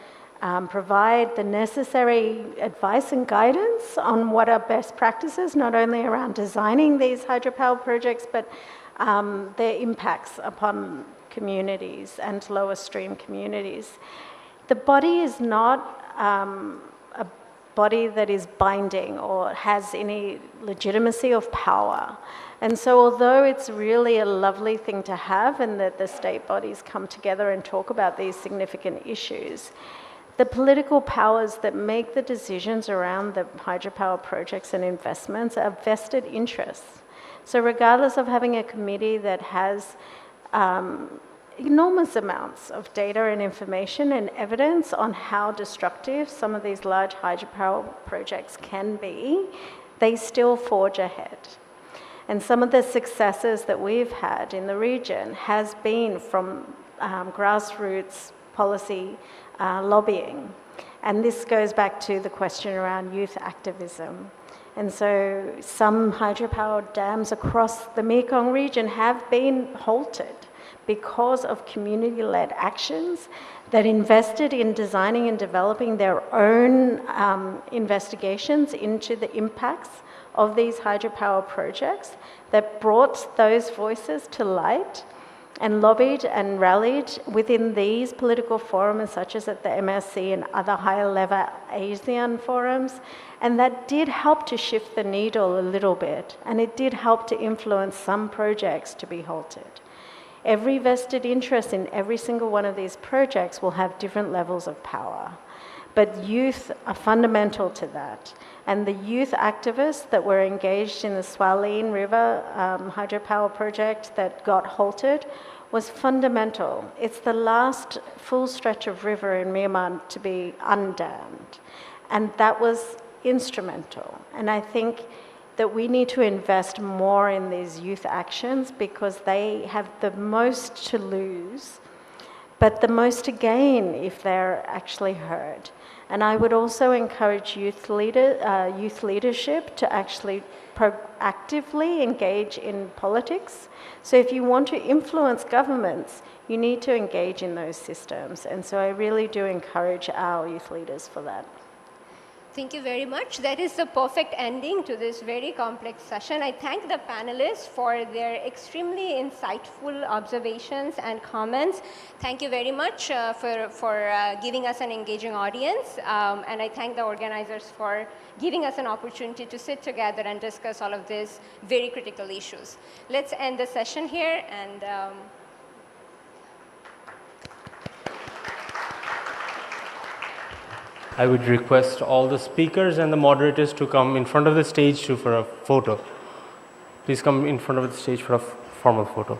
provide the necessary advice and guidance on what are best practices, not only around designing these hydropower projects, but their impacts upon communities and lower stream communities. The body is not a body that is binding or has any legitimacy of power. And so although it's really a lovely thing to have and that the state bodies come together and talk about these significant issues, the political powers that make the decisions around the hydropower projects and investments are vested interests. So regardless of having a committee that has enormous amounts of data and information and evidence on how destructive some of these large hydropower projects can be, they still forge ahead. And some of the successes that we've had in the region has been from grassroots policy lobbying. And this goes back to the question around youth activism. And so some hydropower dams across the Mekong region have been halted because of community-led actions that invested in designing and developing their own investigations into the impacts of these hydropower projects, that brought those voices to light and lobbied and rallied within these political forums, such as at the MSC and other higher level ASEAN forums. And that did help to shift the needle a little bit, and it did help to influence some projects to be halted. Every vested interest in every single one of these projects will have different levels of power, but youth are fundamental to that. And the youth activists that were engaged in the Swalin River hydropower project that got halted was fundamental. It's the last full stretch of river in Myanmar to be undammed. And that was instrumental. And I think that we need to invest more in these youth actions because they have the most to lose, but the most to gain if they're actually heard. And I would also encourage youth leadership to actually proactively engage in politics. So if you want to influence governments, you need to engage in those systems. And so I really do encourage our youth leaders for that. Thank you very much. That is the perfect ending to this very complex session. I thank the panelists for their extremely insightful observations and comments. Thank you very much for giving us an engaging audience. And I thank the organizers for giving us an opportunity to sit together and discuss all of these very critical issues. Let's end the session here. And I would request all the speakers and the moderators to come in front of the stage for a photo. Please come in front of the stage for a formal photo.